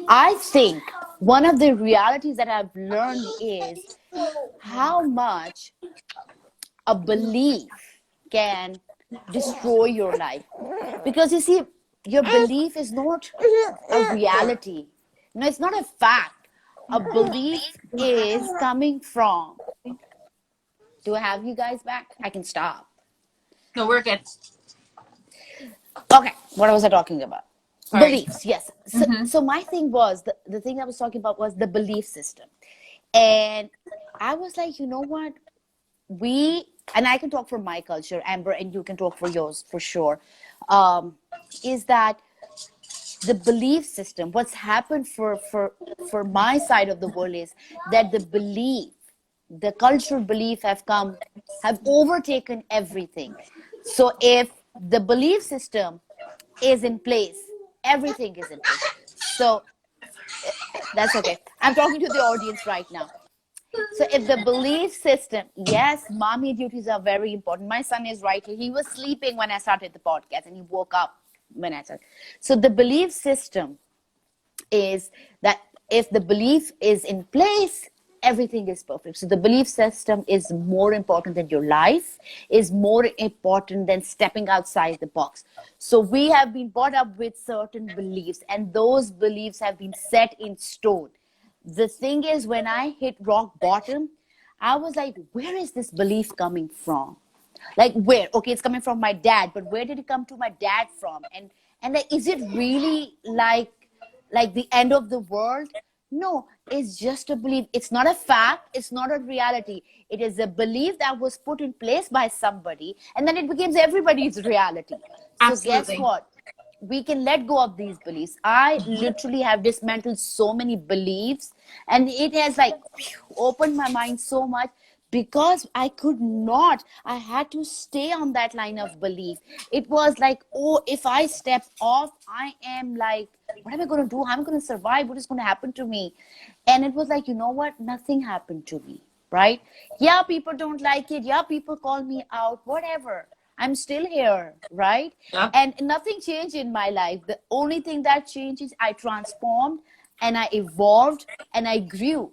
I think one of the realities that I've learned is how much a belief can destroy your life. Because you see, your belief is not a reality. No, it's not a fact. A belief is coming from. Do I have you guys back? I can stop. No, we're good. Okay, what was I talking about? Sorry. Beliefs, yes. So my thing was, the thing I was talking about was the belief system. And I was like, you know what? And I can talk for my culture, Amber, and you can talk for yours for sure, is that the belief system, what's happened for my side of the world is that the cultural belief have overtaken everything. So if the belief system is in place, everything is in place. So that's okay. I'm talking to the audience right now. So if the belief system, yes, mommy duties are very important. My son is right here. He was sleeping when I started the podcast and he woke up when I started. So the belief system is that if the belief is in place, everything is perfect. So the belief system is more important than your life, is more important than stepping outside the box. So we have been brought up with certain beliefs, and those beliefs have been set in stone. The thing is, when I hit rock bottom, I was like, where is this belief coming from? Like, where? Okay, it's coming from my dad, but where did it come to my dad from? And like, is it really like the end of the world? No, it's just a belief. It's not a fact. It's not a reality. It is a belief that was put in place by somebody, and then it becomes everybody's reality. So guess Absolutely. what? We can let go of these beliefs. I literally have dismantled so many beliefs, and it has like opened my mind so much, because I could not, I had to stay on that line of belief. It was like, oh, if I step off, I am like, what am I going to do? How am I going to survive? What is going to happen to me? And it was like, you know what? Nothing happened to me, right? Yeah, people don't like it. Yeah, people call me out, whatever. I'm still here, right? Yep. And nothing changed in my life. The only thing that changed is I transformed and I evolved and I grew.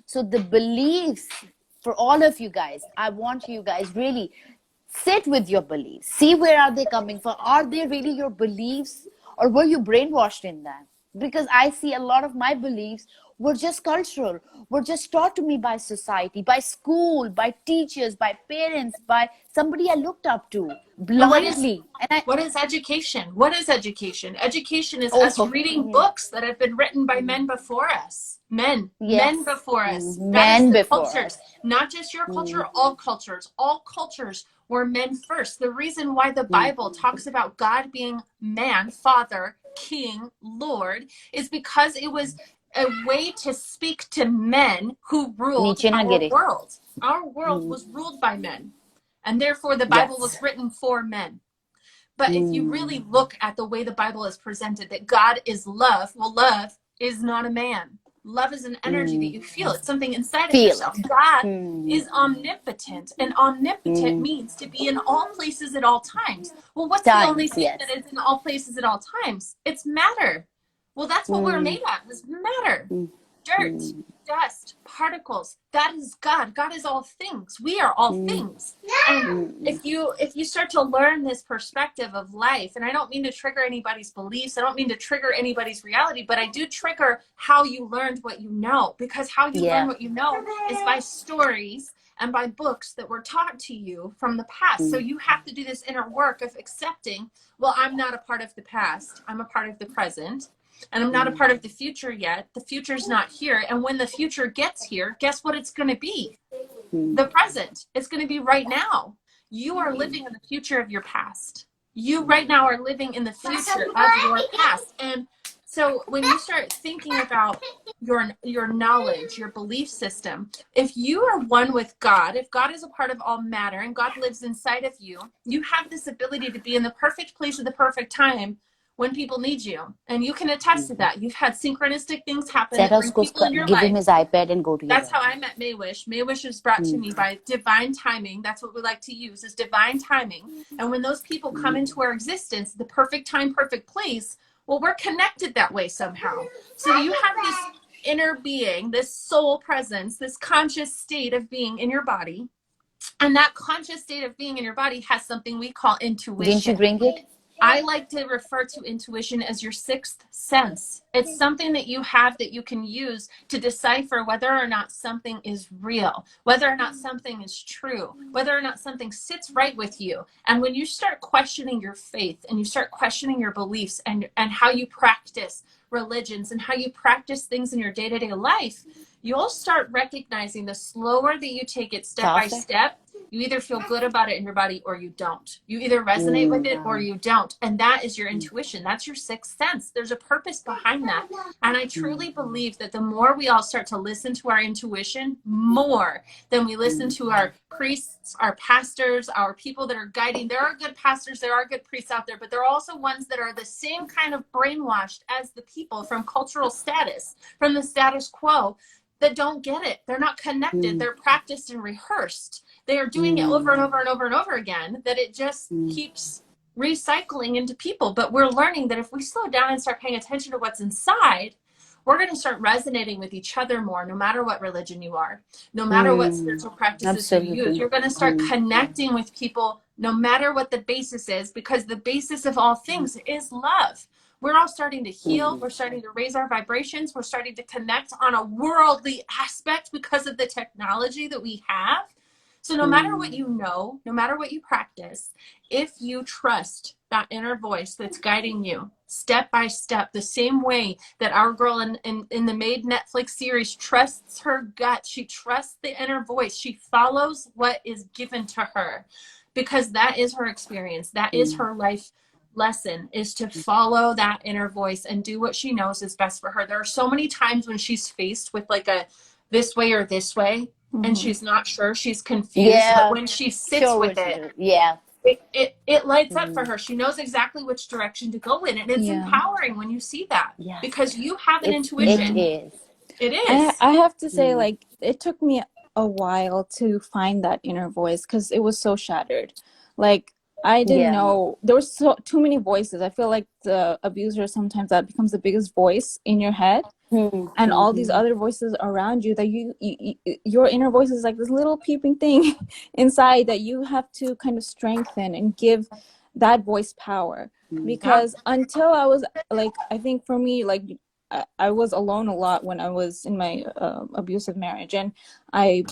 So the beliefs, for all of you guys, I want you guys really sit with your beliefs. See, where are they coming from? Are they really your beliefs, or were you brainwashed in them? Because I see a lot of my beliefs were just cultural, were just taught to me by society, by school, by teachers, by parents, by somebody I looked up to And blindly. And I, what is education? What is education? Education is us oh, reading books that have been written by men before us. Men yes, before us. That is men the before cultures. us. Not just your culture, all cultures. All cultures were men first. The reason why the Bible talks about God being man, father, king, Lord, is because it was a way to speak to men who ruled Niche na our gire. world. Our world was ruled by men. And therefore, the Bible Yes. was written for men. But if you really look at the way the Bible is presented, that God is love, well, love is not a man. Love is an energy that you feel. It's something inside of Feel yourself. it. God is omnipotent, and omnipotent means to be in all places at all times. Well, what's the only Times, thing yes. that is in all places at all times? It's matter. Well, that's what we're made of, is matter. Dirt, dust, particles. That is God. God is all things. We are all things. And if you start to learn this perspective of life, and I don't mean to trigger anybody's beliefs, I don't mean to trigger anybody's reality, but I do trigger how you learned what you know, because how you learn Yeah. what you know is by stories and by books that were taught to you from the past. So you have to do this inner work of accepting, well, I'm not a part of the past. I'm a part of the present. And I'm not a part of the future yet. The future's not here. And when the future gets here, guess what it's going to be? The present. It's going to be right now. You are living in the future of your past. You right now are living in the future of your past. And so when you start thinking about your knowledge, your belief system, if you are one with God, if God is a part of all matter and God lives inside of you, you have this ability to be in the perfect place at the perfect time when people need you. And you can attest to that. You've had synchronistic things happen that Sarah, bring people in your give him life. his iPad and go to your That's how bedroom. I met Maywish. Maywish is brought to me by divine timing. That's what we like to use, is divine timing. And when those people come into our existence, the perfect time, perfect place, well, we're connected that way somehow. So you have this inner being, this soul presence, this conscious state of being in your body. And that conscious state of being in your body has something we call Didn't you intuition. bring it? I like to refer to intuition as your sixth sense. It's something that you have that you can use to decipher whether or not something is real, whether or not something is true, whether or not something sits right with you. And when you start questioning your faith and you start questioning your beliefs and how you practice religions and how you practice things in your day-to-day life, you'll start recognizing the slower that you take it step by step, you either feel good about it in your body or you don't. You either resonate with it or you don't. And that is your intuition. That's your sixth sense. There's a purpose behind that. And I truly believe that the more we all start to listen to our intuition, more than we listen to our priests, our pastors, our people that are guiding. There are good pastors, there are good priests out there, but there are also ones that are the same kind of brainwashed as the people from cultural status, from the status quo. that don't get it. They're not connected. Mm. They're practiced and rehearsed. They are doing it over and over and over and over again, that it just keeps recycling into people. But we're learning that if we slow down and start paying attention to what's inside, we're going to start resonating with each other more, no matter what religion you are, no matter what spiritual practices you use. Absolutely. You're going to start connecting with people, no matter what the basis is, because the basis of all things is love. We're all starting to heal. We're starting to raise our vibrations. We're starting to connect on a worldly aspect because of the technology that we have. So no matter what you know, no matter what you practice, if you trust that inner voice that's guiding you step by step, the same way that our girl in the Maid Netflix series trusts her gut, she trusts the inner voice, she follows what is given to her, because that is her experience, that is her life lesson, is to follow that inner voice and do what she knows is best for her. There are so many times when she's faced with like a this way or this way, and she's not sure, she's confused, but when she sits with it, it lights up for her. She knows exactly which direction to go in, and it's empowering when you see that, because you have an intuition. It is. I have to say, like, it took me a while to find that inner voice because it was so shattered. Like, I didn't know, there were too many voices. I feel like the abuser, sometimes that becomes the biggest voice in your head, and all these other voices around you, that your inner voice is like this little peeping thing inside that you have to kind of strengthen and give that voice power. Because until I was like, I think for me, like, I was alone a lot when I was in my abusive marriage, and I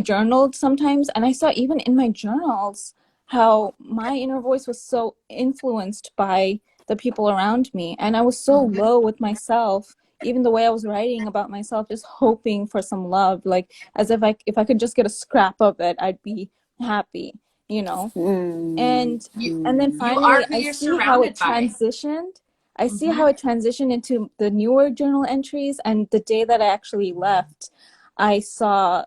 journaled sometimes, and I saw even in my journals how my inner voice was so influenced by the people around me, and I was so low with myself. Even the way I was writing about myself, just hoping for some love, like as if I could just get a scrap of it, I'd be happy, you know. And then You are finally, who I you're see how it surrounded by. transitioned. I see how it transitioned into the newer journal entries, and the day that I actually left, I saw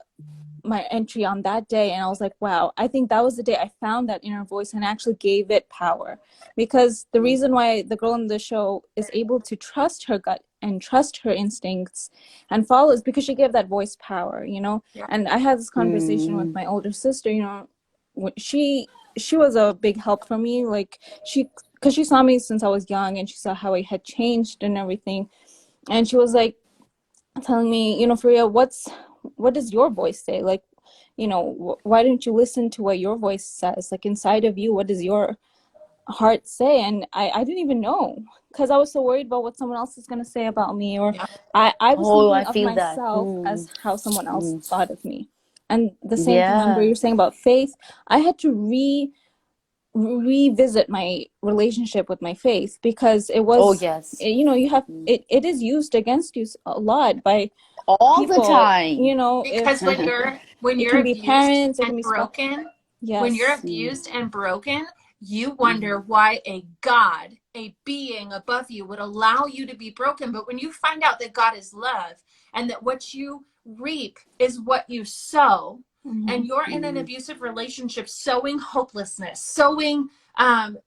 my entry on that day, and I was like, wow, I think that was the day I found that inner voice and actually gave it power. Because the reason why the girl in the show is able to trust her gut and trust her instincts and follow is because she gave that voice power, you know. And I had this conversation with my older sister, you know. She was a big help for me, like, because she saw me since I was young, and she saw how I had changed and everything, and she was like telling me, you know, Fariha, what does your voice say? Like, you know, why don't you listen to what your voice says? Like, inside of you, what does your heart say? And I didn't even know, because I was so worried about what someone else is going to say about me, or I was thinking of myself as how someone else thought of me. And the same thing, Amber, you're saying about faith, I had to revisit my relationship with my faith, because it was you know, you have it is used against you a lot by all people, the time, you know. Because If when it you're can be abused parents, it can and be broken, when you're yes, abused and broken, you wonder why a God, a being above you, would allow you to be broken. But when you find out that God is love, and that what you reap is what you sow, and you're in an abusive relationship sowing hopelessness, sowing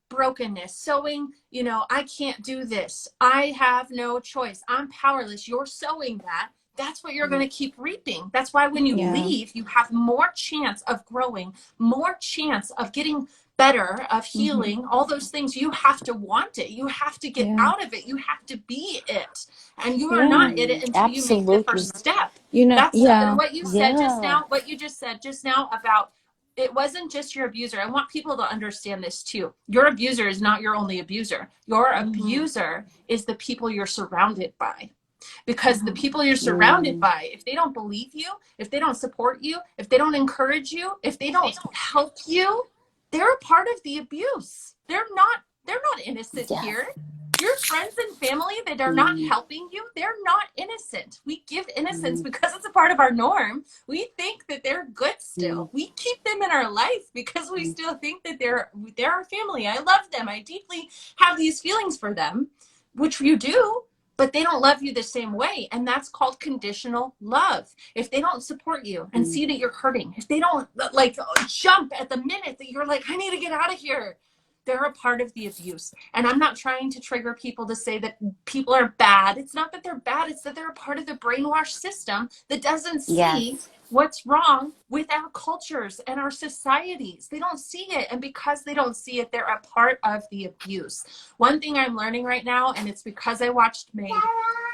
brokenness, sowing, you know, I can't do this, I have no choice, I'm powerless, you're sowing that, that's what you're going to keep reaping. That's why when you leave, you have more chance of growing, more chance of getting better, of healing, all those things. You have to want it. You have to get out of it. You have to be it. And you are not it until you make the first step. you know. That's and what you said just now, what you just said just now about it wasn't just your abuser. I want people to understand this too. Your abuser is not your only abuser. Your abuser is the people you're surrounded by. Because the people you're surrounded by, if they don't believe you, if they don't support you, if they don't encourage you, if they don't help you, they're a part of the abuse. They're not innocent here. Your friends and family that are not helping you, they're not innocent. We give innocence because it's a part of our norm. We think that they're good still. We keep them in our life because we still think that they're our family. I love them. I deeply have these feelings for them, which you do, but they don't love you the same way. And that's called conditional love. If they don't support you and see that you're hurting, if they don't like jump at the minute that you're like, I need to get out of here, they're a part of the abuse. And I'm not trying to trigger people to say that people are bad. It's not that they're bad. It's that they're a part of the brainwash system that doesn't see Yes. what's wrong with our cultures and our societies. They don't see it. And because they don't see it, they're a part of the abuse. One thing I'm learning right now, and it's because I watched Maid,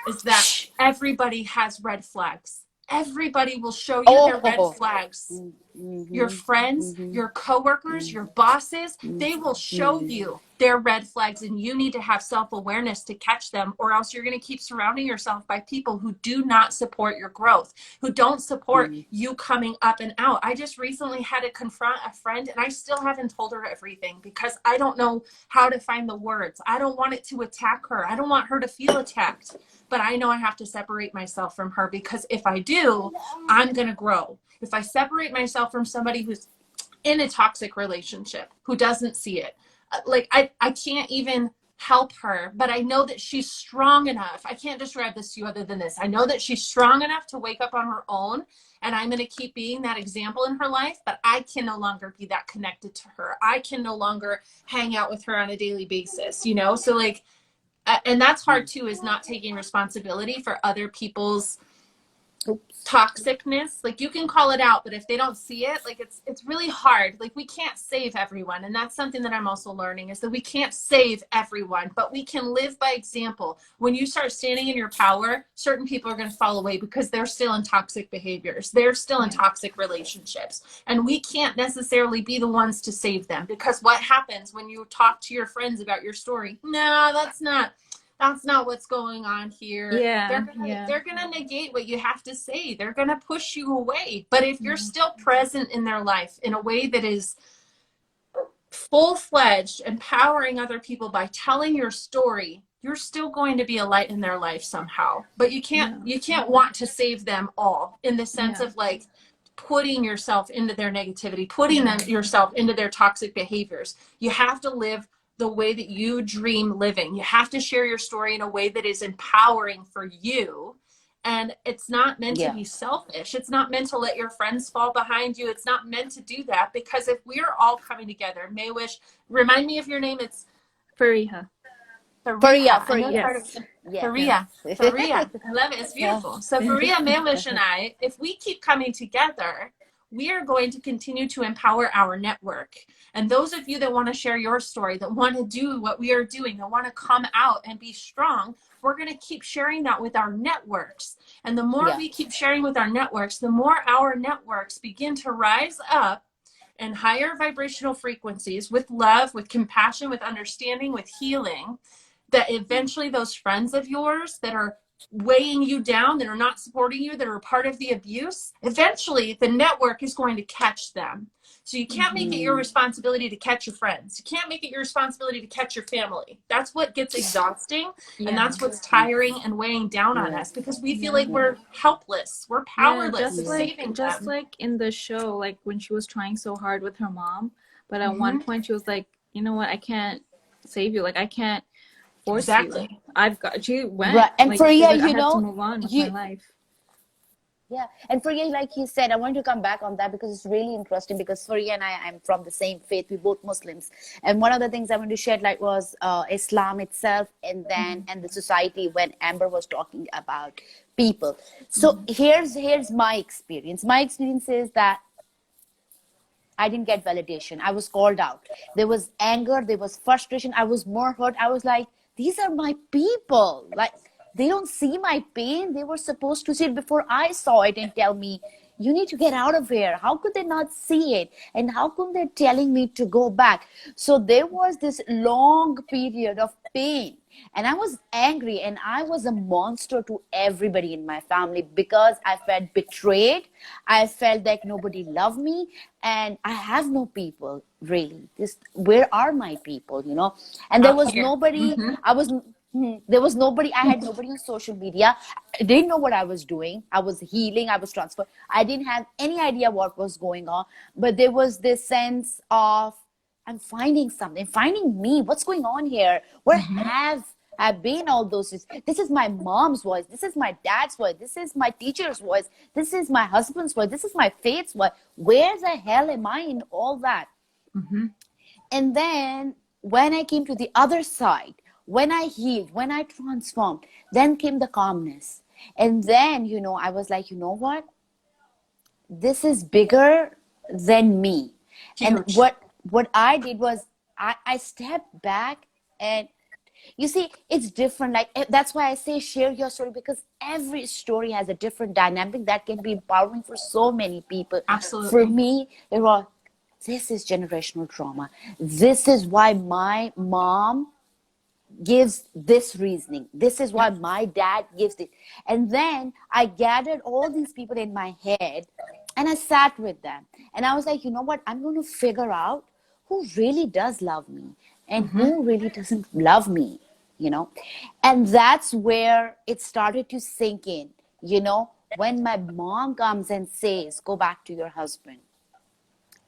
is that everybody has red flags. Everybody will show you their red Oh. flags. Mm-hmm. Your friends, Mm-hmm. your coworkers, your bosses, they will show you their red flags, and you need to have self-awareness to catch them, or else you're going to keep surrounding yourself by people who do not support your growth, who don't support you coming up and out. I just recently had to confront a friend, and I still haven't told her everything because I don't know how to find the words. I don't want it to attack her. I don't want her to feel attacked, but I know I have to separate myself from her, because if I do, I'm going to grow. If I separate myself from somebody who's in a toxic relationship, who doesn't see it, like I can't even help her, but I know that she's strong enough. I can't describe this to you other than this. I know that she's strong enough to wake up on her own, and I'm going to keep being that example in her life, but I can no longer be that connected to her. I can no longer hang out with her on a daily basis, you know? So like, and that's hard too, is not taking responsibility for other people's toxicness. Like, you can call it out, but if they don't see it, like, it's really hard. Like, we can't save everyone, and that's something that I'm also learning, is that we can't save everyone, but we can live by example. When you start standing in your power, certain people are going to fall away because they're still in toxic behaviors, they're still in toxic relationships, and we can't necessarily be the ones to save them. Because what happens when you talk to your friends about your story? No, that's not what's going on here. Yeah, they're gonna negate what you have to say. They're gonna push you away. But if you're still present in their life in a way that is full-fledged, empowering other people by telling your story, you're still going to be a light in their life somehow. But you can't want to save them all, in the sense of like putting yourself into their negativity, putting yourself into their toxic behaviors. You have to live the way that you dream living. You have to share your story in a way that is empowering for you. And it's not meant to be selfish. It's not meant to let your friends fall behind you. It's not meant to do that, because if we're all coming together, Maywish, remind me of your name. It's Fariha. Fariha. Yes. Fariha. Fariha. I love it. It's beautiful. So Fariha, Maywish, and I, if we keep coming together, we are going to continue to empower our network. And those of you that want to share your story, that want to do what we are doing, that want to come out and be strong, we're going to keep sharing that with our networks. And the more we keep sharing with our networks, the more our networks begin to rise up in higher vibrational frequencies, with love, with compassion, with understanding, with healing, that eventually those friends of yours that are weighing you down, that are not supporting you, that are part of the abuse, eventually the network is going to catch them. So you can't make it your responsibility to catch your friends. You can't make it your responsibility to catch your family. That's what gets exhausting, and that's what's tiring and weighing down on us, because we feel like we're helpless, we're powerless in saving just them. like in the show, like when she was trying so hard with her mom, but at one point she was like, you know what, I can't save you, like I can't force you. She went And like, for she's you, like, I you have to know, move on with my life. Yeah, and Fariha, like you said, I want to come back on that because it's really interesting, because Fariha and I am from the same faith. We're both Muslims. And one of the things I want to share like was Islam itself, and then and the society, when Amber was talking about people. So here's my experience. My experience is that I didn't get validation. I was called out. There was anger. There was frustration. I was more hurt. I was like, these are my people. Like, they don't see my pain. They were supposed to see it before I saw it and tell me, you need to get out of here. How could they not see it? And how come they're telling me to go back? So there was this long period of pain. And I was angry, and I was a monster to everybody in my family, because I felt betrayed. I felt like nobody loved me, and I have no people, really. Where are my people, you know? And there was nobody. There was nobody. I had nobody on social media. I didn't know what I was doing. I was healing. I was transferred. I didn't have any idea what was going on. But there was this sense of, I'm finding something, finding me. What's going on here? Where have I been all those years? This is my mom's voice. This is my dad's voice. This is my teacher's voice. This is my husband's voice. This is my faith's voice. Where the hell am I in all that? And then when I came to the other side, when I healed, when I transformed, then came the calmness. And then, I was like, you know what? This is bigger than me. And Huge. what I did was I stepped back, and you see, it's different. Like, that's why I say share your story, because every story has a different dynamic that can be empowering for so many people. For Absolutely. me, it was, this is generational trauma. This is why my mom gives this reasoning. This is why Yep. my dad gives it. And then I gathered all these people in my head and I sat with them. And I was like, you know what? I'm going to figure out who really does love me and Mm-hmm. who really doesn't love me, you know? And that's where it started to sink in, when my mom comes and says, go back to your husband.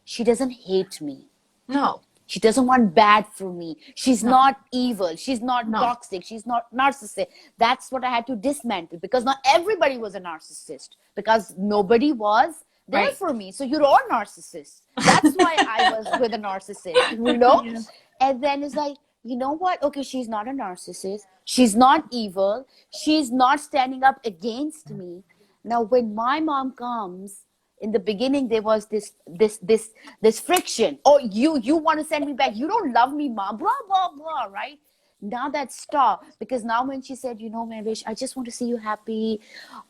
She doesn't hate me. No. She doesn't want bad for me. She's No. not evil. She's not No. toxic. She's not narcissist. That's what I had to dismantle, because not everybody was a narcissist, because nobody was there Right. for me. So you're all narcissists. That's why I was with a narcissist, Yeah. And then it's like, you know what? Okay, she's not a narcissist. She's not evil. She's not standing up against me. Now, when my mom comes, in the beginning there was this friction. Oh, you want to send me back? You don't love me, mom. Blah blah blah. Right now that stopped, because now when she said, Marish, I just want to see you happy,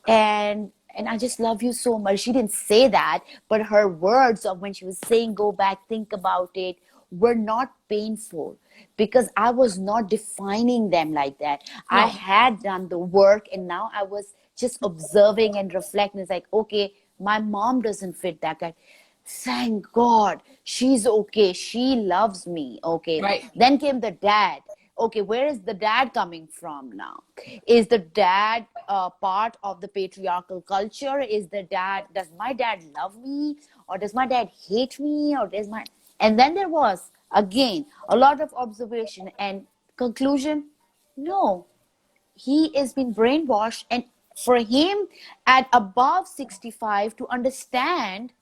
and I just love you so much. She didn't say that, but her words of when she was saying, go back, think about it, were not painful, because I was not defining them like that. I No. had done the work, and now I was just observing and reflecting. It's like, okay, my mom doesn't fit that guy. Thank God she's okay. She loves me. Okay. Right. Then came the dad. Okay, where is the dad coming from now? Is the dad part of the patriarchal culture? Does my dad love me? Or does my dad hate me? And then there was, again, a lot of observation and conclusion. No, he is being brainwashed, and for him at above 65 to understand,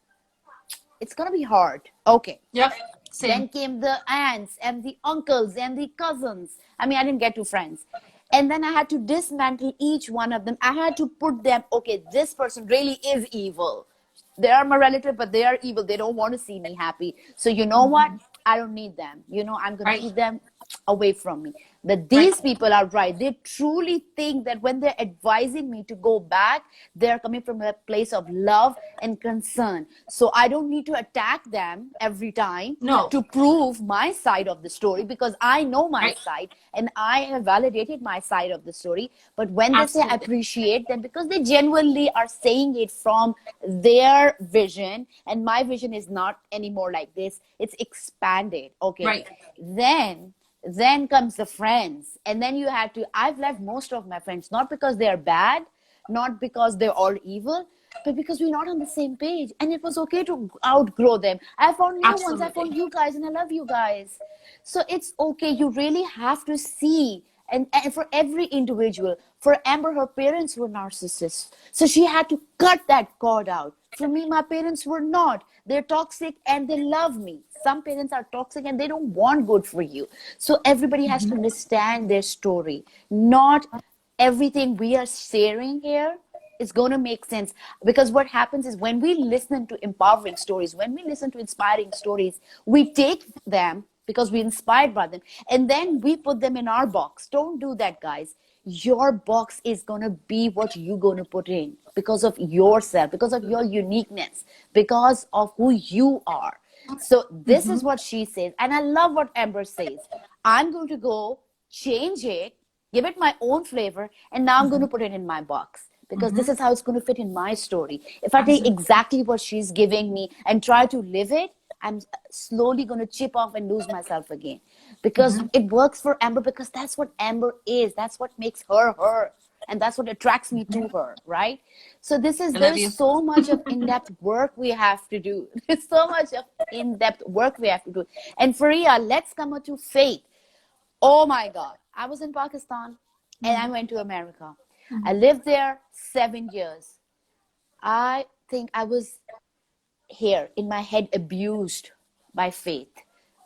it's going to be hard. Okay. Yep. Same. Then came the aunts and the uncles and the cousins. I mean, I didn't get to friends. And then I had to dismantle each one of them. I had to put them, okay, this person really is evil. They are my relative, but they are evil. They don't want to see me happy. So you know what? I don't need them. I'm going to Right. keep them away from me. That Right. these people are right. They truly think that when they're advising me to go back, they're coming from a place of love and concern. So I don't need to attack them every time No. to prove my side of the story, because I know my Right. side and I have validated my side of the story. But when they say I Absolutely. appreciate them, because they genuinely are saying it from their vision, and my vision is not anymore like this, it's expanded. Okay. Right. Then comes the friends, and then I've left most of my friends, not because they're bad, not because they're all evil, but because we're not on the same page, and it was okay to outgrow them. I found new ones. I found Absolutely. you guys, and I love you guys. So it's okay. You really have to see. And for every individual, for Amber, her parents were narcissists. So she had to cut that cord out. For me, my parents were not. They're toxic and they love me. Some parents are toxic and they don't want good for you. So everybody has to understand their story. Not everything we are sharing here is going to make sense, because what happens is, when we listen to empowering stories, when we listen to inspiring stories, we take them because we're inspired by them, and then we put them in our box. Don't do that, guys. Your box is going to be what you're going to put in, because of yourself, because of your uniqueness, because of who you are. So this is what she says, and I love what Amber says. I'm going to go change it, give it my own flavor, and now I'm going to put it in my box, because this is how it's going to fit in my story. If I take Absolutely. exactly what she's giving me and try to live it, I'm slowly going to chip off and lose myself again, because it works for Amber, because that's what Amber is. That's what makes her her. And that's what attracts me to her, right? So I love there's you. so much of in-depth work we have to do. There's so much of in-depth work we have to do. And Fariha, let's come to faith. Oh my God. I was in Pakistan and I went to America. I lived there 7 years. I think I was here in my head abused by faith.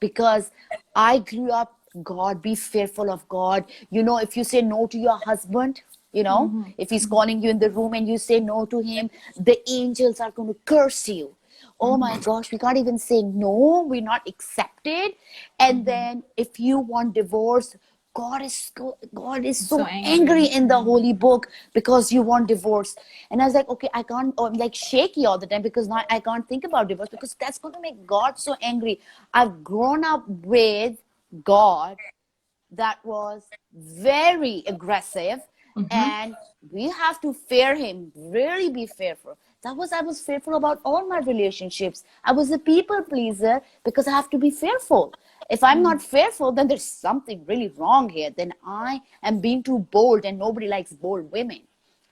because I grew up, God, be fearful of God. You know, if you say no to your husband, you know, Mm-hmm. if he's calling you in the room and you say no to him, the angels are going to curse you. Oh my gosh, we can't even say no, we're not accepted. And then if you want divorce, God is So so angry angry. in the holy book because you want divorce. And I was like, okay, I can't. I'm like shaky all the time because now I can't think about divorce because that's going to make God so angry. I've grown up with God that was very aggressive, Mm-hmm. and we have to fear him, really be fearful. That was, I was fearful about all my relationships. I was a people pleaser because I have to be fearful. If I'm not fearful, then there's something really wrong here. Then I am being too bold, and nobody likes bold women.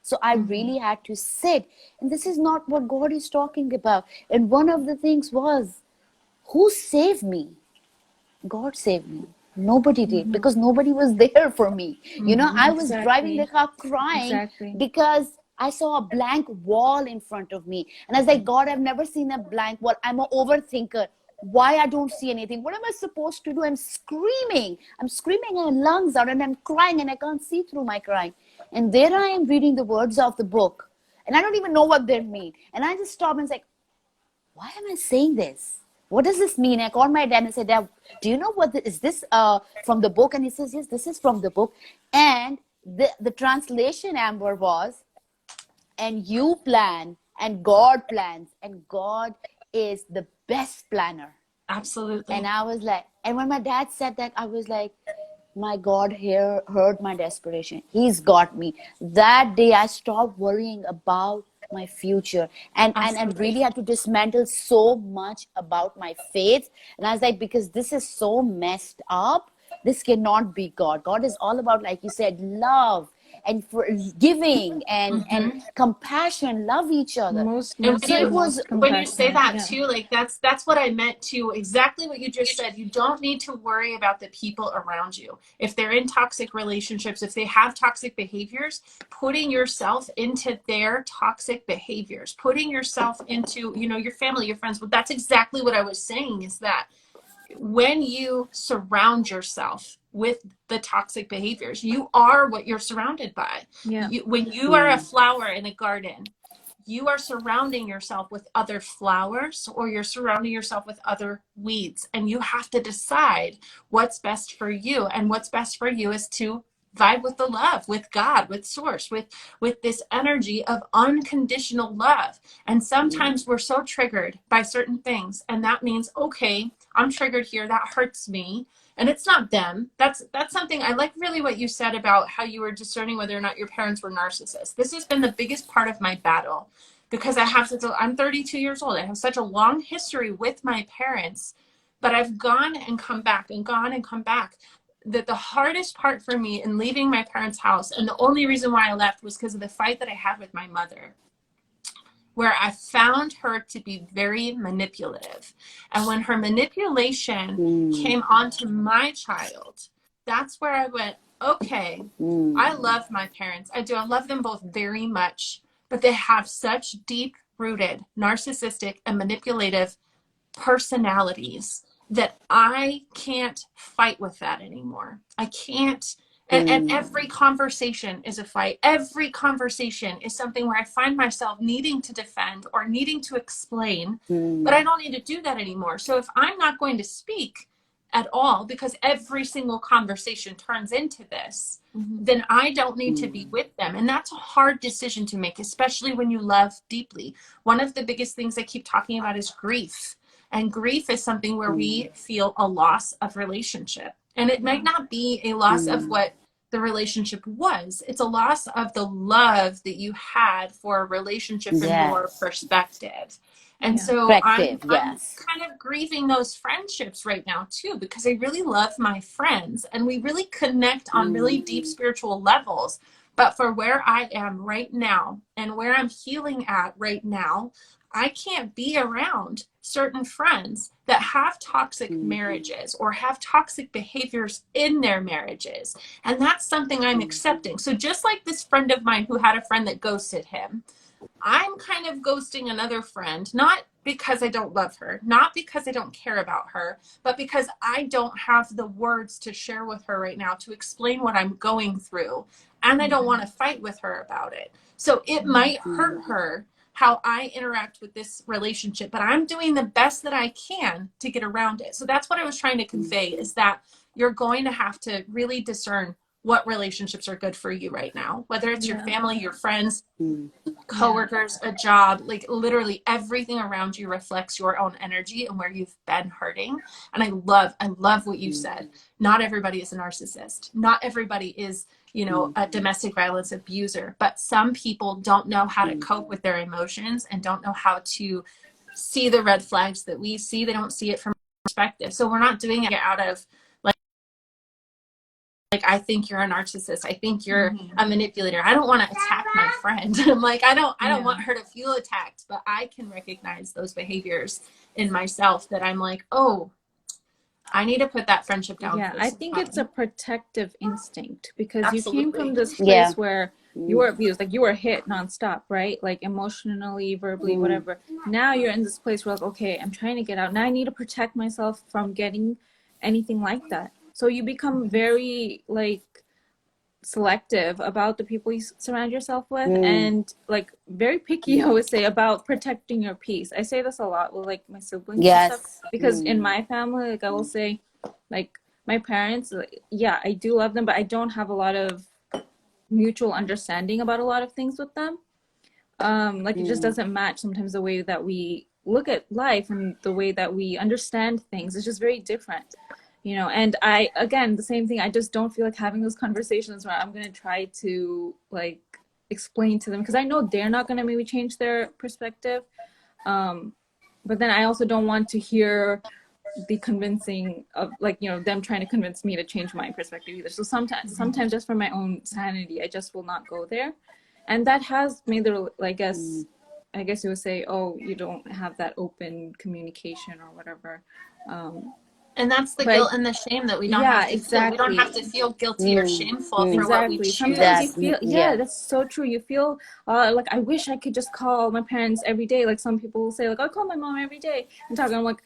So I Mm-hmm. really had to sit, and this is not what God is talking about. And one of the things was, who saved me? God saved me. Nobody did, Mm-hmm. because nobody was there for me. You know, I Mm-hmm. was driving the Exactly. car crying Exactly. because I saw a blank wall in front of me. And I was like, God, I've never seen a blank wall. I'm an overthinker. Why I don't see anything? What am I supposed to do? I'm screaming. I'm screaming my lungs out and I'm crying and I can't see through my crying. And there I am reading the words of the book. And I don't even know what they mean. And I just stop and was like, why am I saying this? What does this mean? I called my dad and said, Dad, do you know what is this from the book? And he says, yes, this is from the book. And the translation, Amber, was, and you plan and God plans, and God is the best planner. And Absolutely. I was like, and when my dad said that, I was like, my God here heard my desperation. He's got me. That day I stopped worrying about my future, and Absolutely. really had to dismantle so much about my faith. And I was like, because this is so messed up. This cannot be God. God is all about, like you said, love and forgiving and Mm-hmm. compassion, love each other. And So it was, when you say Compassionate. that Yeah. too, like that's what I meant too. Exactly what you just said. You don't need to worry about the people around you. If they're in toxic relationships, if they have toxic behaviors, putting yourself into their toxic behaviors, putting yourself into, you know, your family, your friends. But that's exactly what I was saying, is that when you surround yourself with the toxic behaviors, you are what you're surrounded by. Yeah. When you are a flower in a garden, you are surrounding yourself with other flowers, or you're surrounding yourself with other weeds, and you have to decide what's best for you. And what's best for you is to vibe with the love, with God, with source, with this energy of unconditional love. And sometimes we're so triggered by certain things, and that means, okay, I'm triggered here, that hurts me, and it's not them. That's something I like, really what you said about how you were discerning whether or not your parents were narcissists. This has been the biggest part of my battle, because I'm 32 years old. I have such a long history with my parents, but I've gone and come back and gone and come back. That the hardest part for me in leaving my parents' house, and the only reason why I left, was because of the fight that I had with my mother, where I found her to be very manipulative. And when her manipulation came onto my child, that's where I went, okay, I love my parents. I do. I love them both very much, but they have such deep rooted narcissistic and manipulative personalities that I can't fight with that anymore. I can't. And every conversation is a fight. Every conversation is something where I find myself needing to defend or needing to explain, but I don't need to do that anymore. So if I'm not going to speak at all, because every single conversation turns into this, then I don't need to be with them. And that's a hard decision to make, especially when you love deeply. One of the biggest things I keep talking about is grief. And grief is something where we feel a loss of relationship. And it might not be a loss of what the relationship was. It's a loss of the love that you had for a relationship from your yes, perspective. And Yeah. so I'm perspective, I'm yes. kind of grieving those friendships right now too, because I really love my friends and we really connect on really deep spiritual levels. But for where I am right now and where I'm healing at right now, I can't be around certain friends that have toxic marriages or have toxic behaviors in their marriages. And that's something I'm accepting. So just like this friend of mine who had a friend that ghosted him, I'm kind of ghosting another friend, not because I don't love her, not because I don't care about her, but because I don't have the words to share with her right now to explain what I'm going through. And I don't want to fight with her about it. So it might hurt her how I interact with this relationship, but I'm doing the best that I can to get around it. So that's what I was trying to convey, is that you're going to have to really discern what relationships are good for you right now, whether it's your family, your friends, coworkers, a job. Like literally everything around you reflects your own energy and where you've been hurting. And I love what you said. Not everybody is a narcissist. Not everybody is, you know, a domestic violence abuser, but some people don't know how to cope with their emotions and don't know how to see the red flags that we see. They don't see it from perspective. So we're not doing it out of like, I think you're a narcissist. I think you're a manipulator. I don't want to attack my friend. I'm like, I don't want her to feel attacked, but I can recognize those behaviors in myself that I'm like, oh, I need to put that friendship down. Yeah, I think it's a protective instinct, because you came Absolutely. from this place where you were abused, like you were hit nonstop, right? Like emotionally, verbally, whatever. Now you're in this place where like, okay, I'm trying to get out. Now I need to protect myself from getting anything like that. So you become very like selective about the people you surround yourself with, and like very picky, I would say, about protecting your peace. I say this a lot with like my siblings and stuff, because in my family, like I will say, like my parents, like, yeah, I do love them, but I don't have a lot of mutual understanding about a lot of things with them. Like it just doesn't match sometimes the way that we look at life and the way that we understand things. It's just very different. You know, and I, again, the same thing, I just don't feel like having those conversations where I'm going to try to like explain to them, because I know they're not going to maybe change their perspective. But then I also don't want to hear the convincing of like, you know, them trying to convince me to change my perspective either. So sometimes just for my own sanity, I just will not go there. And that has made the, I guess you would say, oh, you don't have that open communication or whatever. And that's the guilt and the shame that we don't have to feel. We don't have to feel guilty or shameful for what we choose. Sometimes you feel, that's so true. You feel like, I wish I could just call my parents every day. Like some people will say, like, I call my mom every day and talk. I'm like,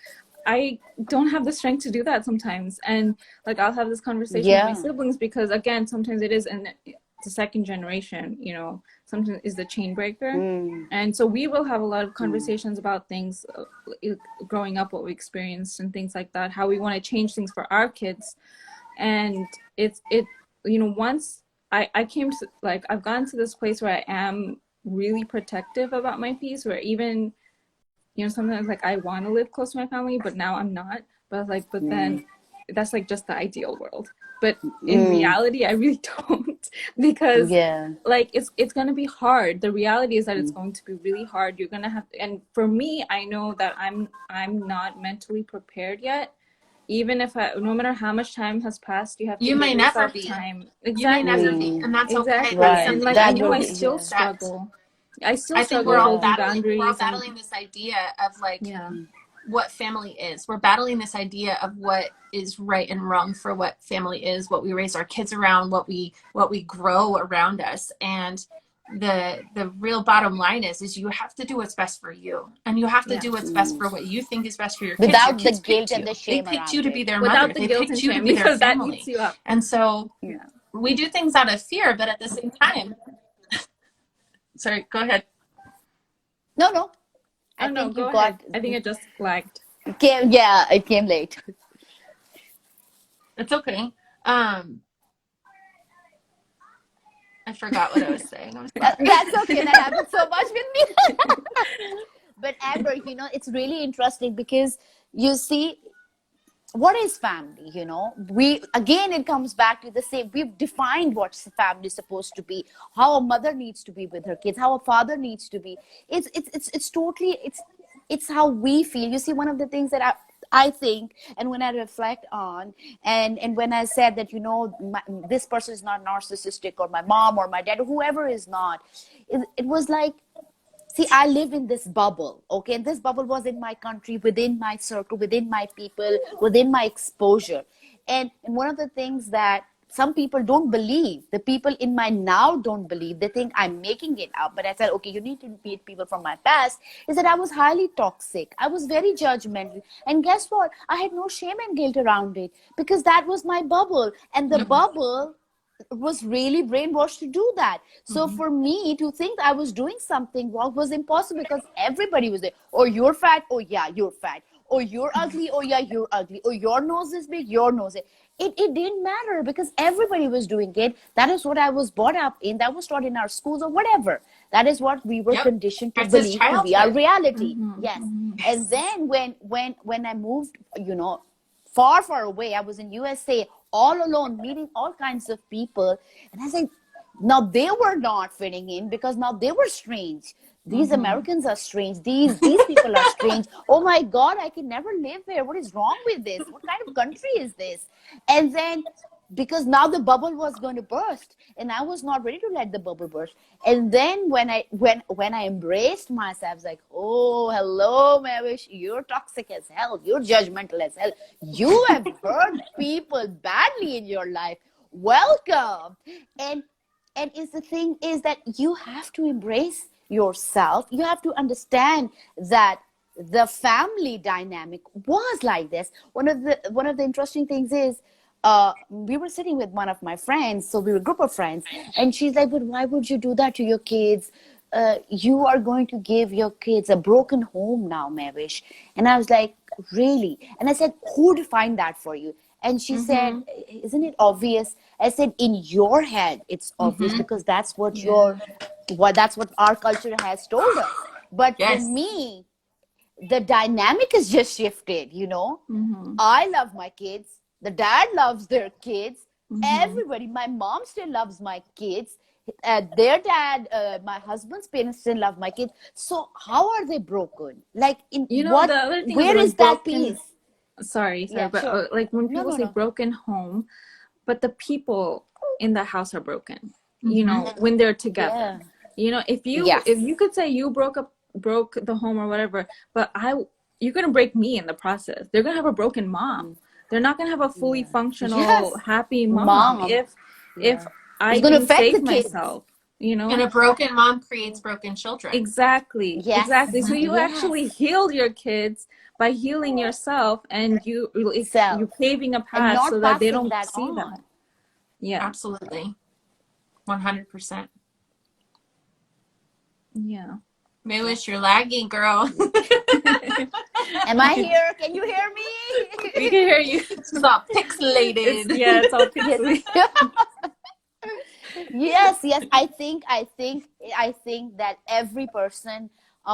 I don't have the strength to do that sometimes. And like, I'll have this conversation with my siblings, because again, sometimes it is the second generation, you know, sometimes is the chain breaker. And so we will have a lot of conversations about things growing up, what we experienced and things like that, how we want to change things for our kids. And it you know, once I came to, like, I've gotten to this place where I am really protective about my peace, where even, you know, sometimes like I want to live close to my family, but now I'm not. But like, but then that's like just the ideal world. But in reality, I really don't, because like it's going to be hard. The reality is that it's going to be really hard. You're going to have to, and for me, I know that I'm not mentally prepared yet. Even if no matter how much time has passed, you have to give yourself time. You may never be, and that's okay. Right. And like, I know I still struggle. I think we're all battling this idea of like what family is. We're battling this idea of what is right and wrong for what family is, what we raise our kids around, what we grow around us. And the real bottom line is you have to do what's best for you, and you have to do what's best for what you think is best for your kids. Without your kids the guilt and the shame. They picked you to be their without mother. the They guilt picked and you shame, to be their that family. eats you up. And so we do things out of fear, but at the same time, sorry, go ahead. No. I think you got. I think it just lagged. It came late. It's okay. I forgot what I was saying. That's okay. That happens so much with me. But Amber, you know, it's really interesting, because you see, what is family? You know, it comes back to the same. We've defined what family is supposed to be, how a mother needs to be with her kids, how a father needs to be. It's totally, it's how we feel. You see, one of the things that I think, and when I reflect on, and when I said that, you know, this person is not narcissistic, or my mom or my dad, or whoever is not, it was like, see, I live in this bubble, okay? And this bubble was in my country, within my circle, within my people, within my exposure. And one of the things that some people don't believe. The people in my now don't believe. They think I'm making it up. But I said, okay, you need to meet people from my past. Is that I was highly toxic. I was very judgmental. And guess what? I had no shame and guilt around it because that was my bubble. And the bubble was really brainwashed to do that. So for me to think I was doing something wrong was impossible because everybody was there. Oh, you're fat. Oh, yeah, you're fat. Oh, you're ugly. Oh, yeah, you're ugly. Oh, your nose is big. Your nose is. It didn't matter because everybody was doing it. That is what I was brought up in. That was taught in our schools or whatever. That is what we were conditioned to believe to be our reality. Yes. And then when I moved, far away, I was in USA all alone, meeting all kinds of people. And I said, now they were not fitting in because now they were strange. These Americans are strange. These people are strange. Oh my God, I can never live here. What is wrong with this? What kind of country is this? And then because now the bubble was going to burst and I was not ready to let the bubble burst. And then when I embraced myself, I was like, oh, hello, Mavish, you're toxic as hell. You're judgmental as hell. You have hurt people badly in your life. Welcome. And is the thing is that you have to embrace yourself. You have to understand that the family dynamic was like this. One of the interesting things is we were sitting with one of my friends, so we were a group of friends, and she's like, but why would you do that to your kids? You are going to give your kids a broken home now, Mavish. And I was like, really? And I said, who defined that for you? And she said, isn't it obvious? I said, in your head, it's obvious because that's what that's what our culture has told us. But for me, the dynamic is just shifted, I love my kids. The dad loves their kids. Everybody, my mom still loves my kids. Their dad, my husband's parents still love my kids. So how are they broken? Like in The other thing where is that peace? Sorry, but sure. like when people say broken home, but the people in the house are broken. When they're together. If you could say you broke the home or whatever, but you're gonna break me in the process. They're gonna have a broken mom. They're not gonna have a fully functional, happy mom. If I didn't save myself. And a broken mom creates broken children. Exactly. So you actually heal your kids by healing yourself, and you're paving a path so that they don't see that. Yeah, absolutely, 100%. Yeah. Maywish, you're lagging, girl. Am I here? Can you hear me? We can hear you. It's all pixelated. It's all pixelated. Yes. I think that every person,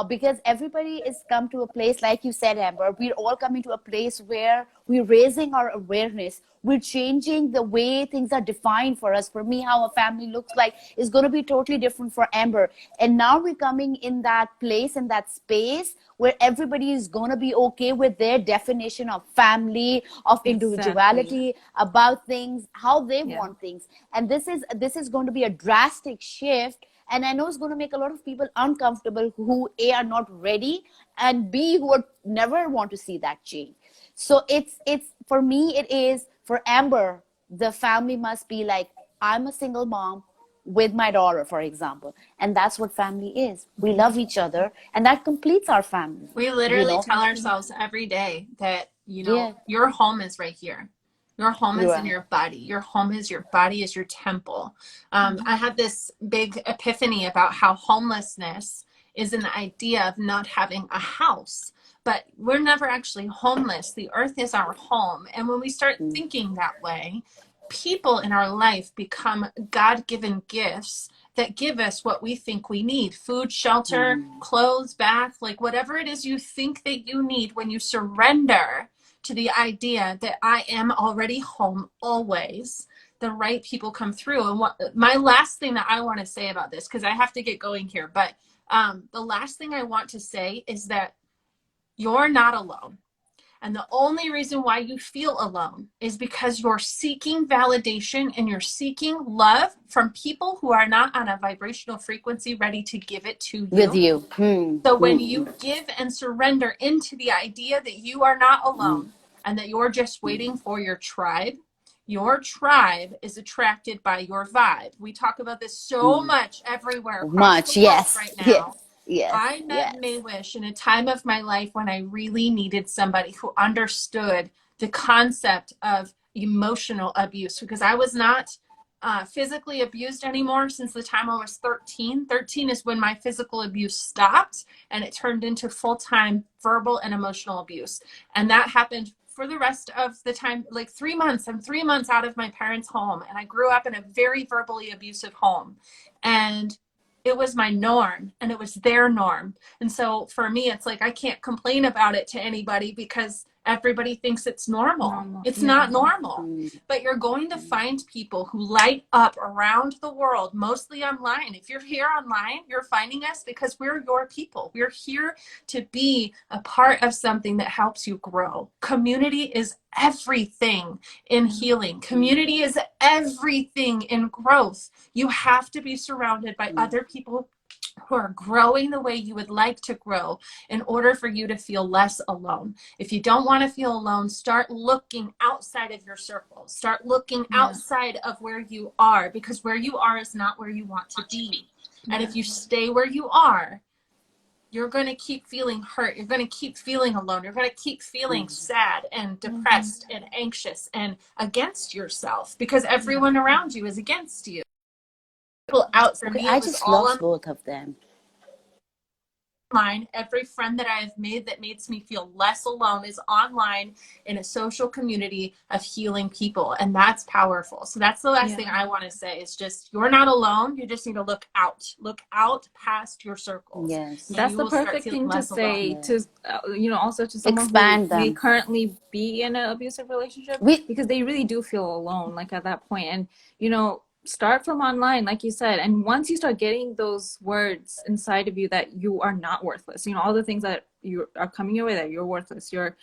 because everybody is come to a place, like you said, Amber, we're all coming to a place where we're raising our awareness. We're changing the way things are defined for us. For me, how a family looks like is going to be totally different for Amber. And now we're coming in that place, in that space where everybody is going to be okay with their definition of family, of individuality, about things, how they want things. And this is going to be a drastic shift. And I know it's going to make a lot of people uncomfortable who A, are not ready, and B, who would never want to see that change. So it's for me, it is for Amber, the family must be like, I'm a single mom with my daughter, for example. And that's what family is. We love each other, and that completes our family. We literally tell ourselves every day that, your home is right here. Your home is in your body. Your home is your body, is your temple. I had this big epiphany about how homelessness is an idea of not having a house. But we're never actually homeless. The earth is our home. And when we start thinking that way, people in our life become God-given gifts that give us what we think we need. Food, shelter, clothes, bath, like whatever it is you think that you need. When you surrender to the idea that I am already home always, the right people come through. And my last thing that I want to say about this, because I have to get going here, but the last thing I want to say is that you're not alone. And the only reason why you feel alone is because you're seeking validation and you're seeking love from people who are not on a vibrational frequency ready to give it to you. With you. So when you give and surrender into the idea that you are not alone and that you're just waiting for your tribe, your tribe is attracted by your vibe. We talk about this so much everywhere across Much, the world yes, right now. yes, yes, I met yes. Maywish in a time of my life when I really needed somebody who understood the concept of emotional abuse, because I was not physically abused anymore since the time I was 13. 13 is when my physical abuse stopped, and it turned into full-time verbal and emotional abuse. And that happened for the rest of the time, like 3 months. I'm 3 months out of my parents' home, and I grew up in a very verbally abusive home. And it was my norm, and it was their norm. And so for me, it's like I can't complain about it to anybody because everybody thinks it's normal. Normal. It's Yeah. not normal. But you're going to find people who light up around the world, mostly online. If you're here online, you're finding us because we're your people. We're here to be a part of something that helps you grow. Community is everything in healing. Community is everything in growth. You have to be surrounded by other people who are growing the way you would like to grow in order for you to feel less alone. If you don't want to feel alone, start looking outside of your circle. Start looking outside of where you are, because where you are is not where you want to be. And if you stay where you are, you're going to keep feeling hurt. You're going to keep feeling alone. You're going to keep feeling sad and depressed and anxious and against yourself, because everyone around you is against you. Out for Okay, me, I it was just all lost both of them. online. Every friend that I've made that makes me feel less alone is online in a social community of healing people. And that's powerful. So that's the last thing I want to say is just, you're not alone. You just need to look out past your circles. Yes. That's the perfect thing to say to, also to someone Expand who may them. currently be in an abusive relationship, because they really do feel alone, like at that point. And, start from online, like you said. And once you start getting those words inside of you that you are not worthless, all the things that you are coming your way, that you're worthless, you're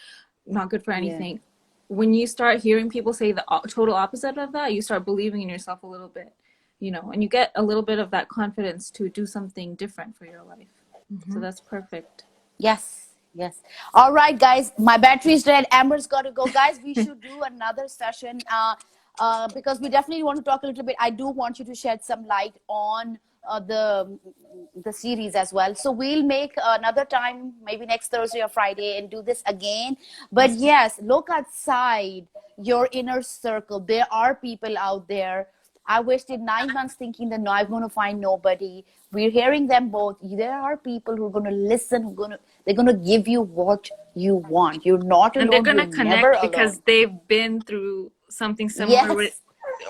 not good for anything. When you start hearing people say the total opposite of that, you start believing in yourself a little bit, and you get a little bit of that confidence to do something different for your life. So that's perfect. Yes, yes. All right, guys, my battery's dead. Amber's got to go. Guys, we should do another session because we definitely want to talk a little bit. I do want you to shed some light on the series as well. So we'll make another time, maybe next Thursday or Friday, and do this again. But yes, look outside your inner circle. There are people out there. I wasted 9 months thinking that no, I'm going to find nobody. We're hearing them both. There are people who are going to listen, they're going to give you what you want. You're not alone. And they're going to You're never connect because alone. they've been through something similar with,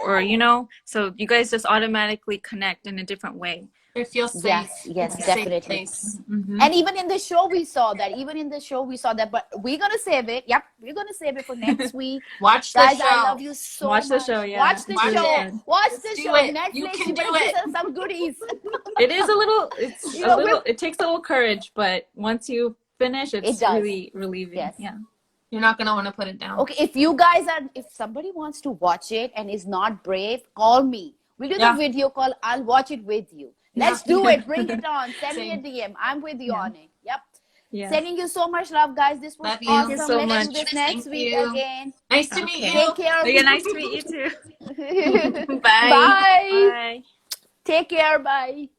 Yes. so you guys just automatically connect in a different way. It feels safe. Yes, It's a definitely. safe place. And even in the show, we saw that. But we're going to save it. Yep, we're going to save it for next week. Watch the Guys, show. I love you so much. Watch the show, yeah. Watch the Watch show. it. Watch Just the do show. it. Netflix, You can you do better give it. us some goodies. It is it takes a little courage, but once you finish, it's really relieving. Yes. Yeah. You're not going to want to put it down. Okay, if somebody wants to watch it and is not brave, call me. We'll do the video call. I'll watch it with you. Let's do it. Bring it on. Send me a DM. I'm with you on it. Yep. Yes. Sending you so much love, guys. This was awesome. Thank you so Let's much. do this next week again. Nice to meet you. Take care. Yeah, nice to meet you too. Bye. Bye. Bye. Take care. Bye.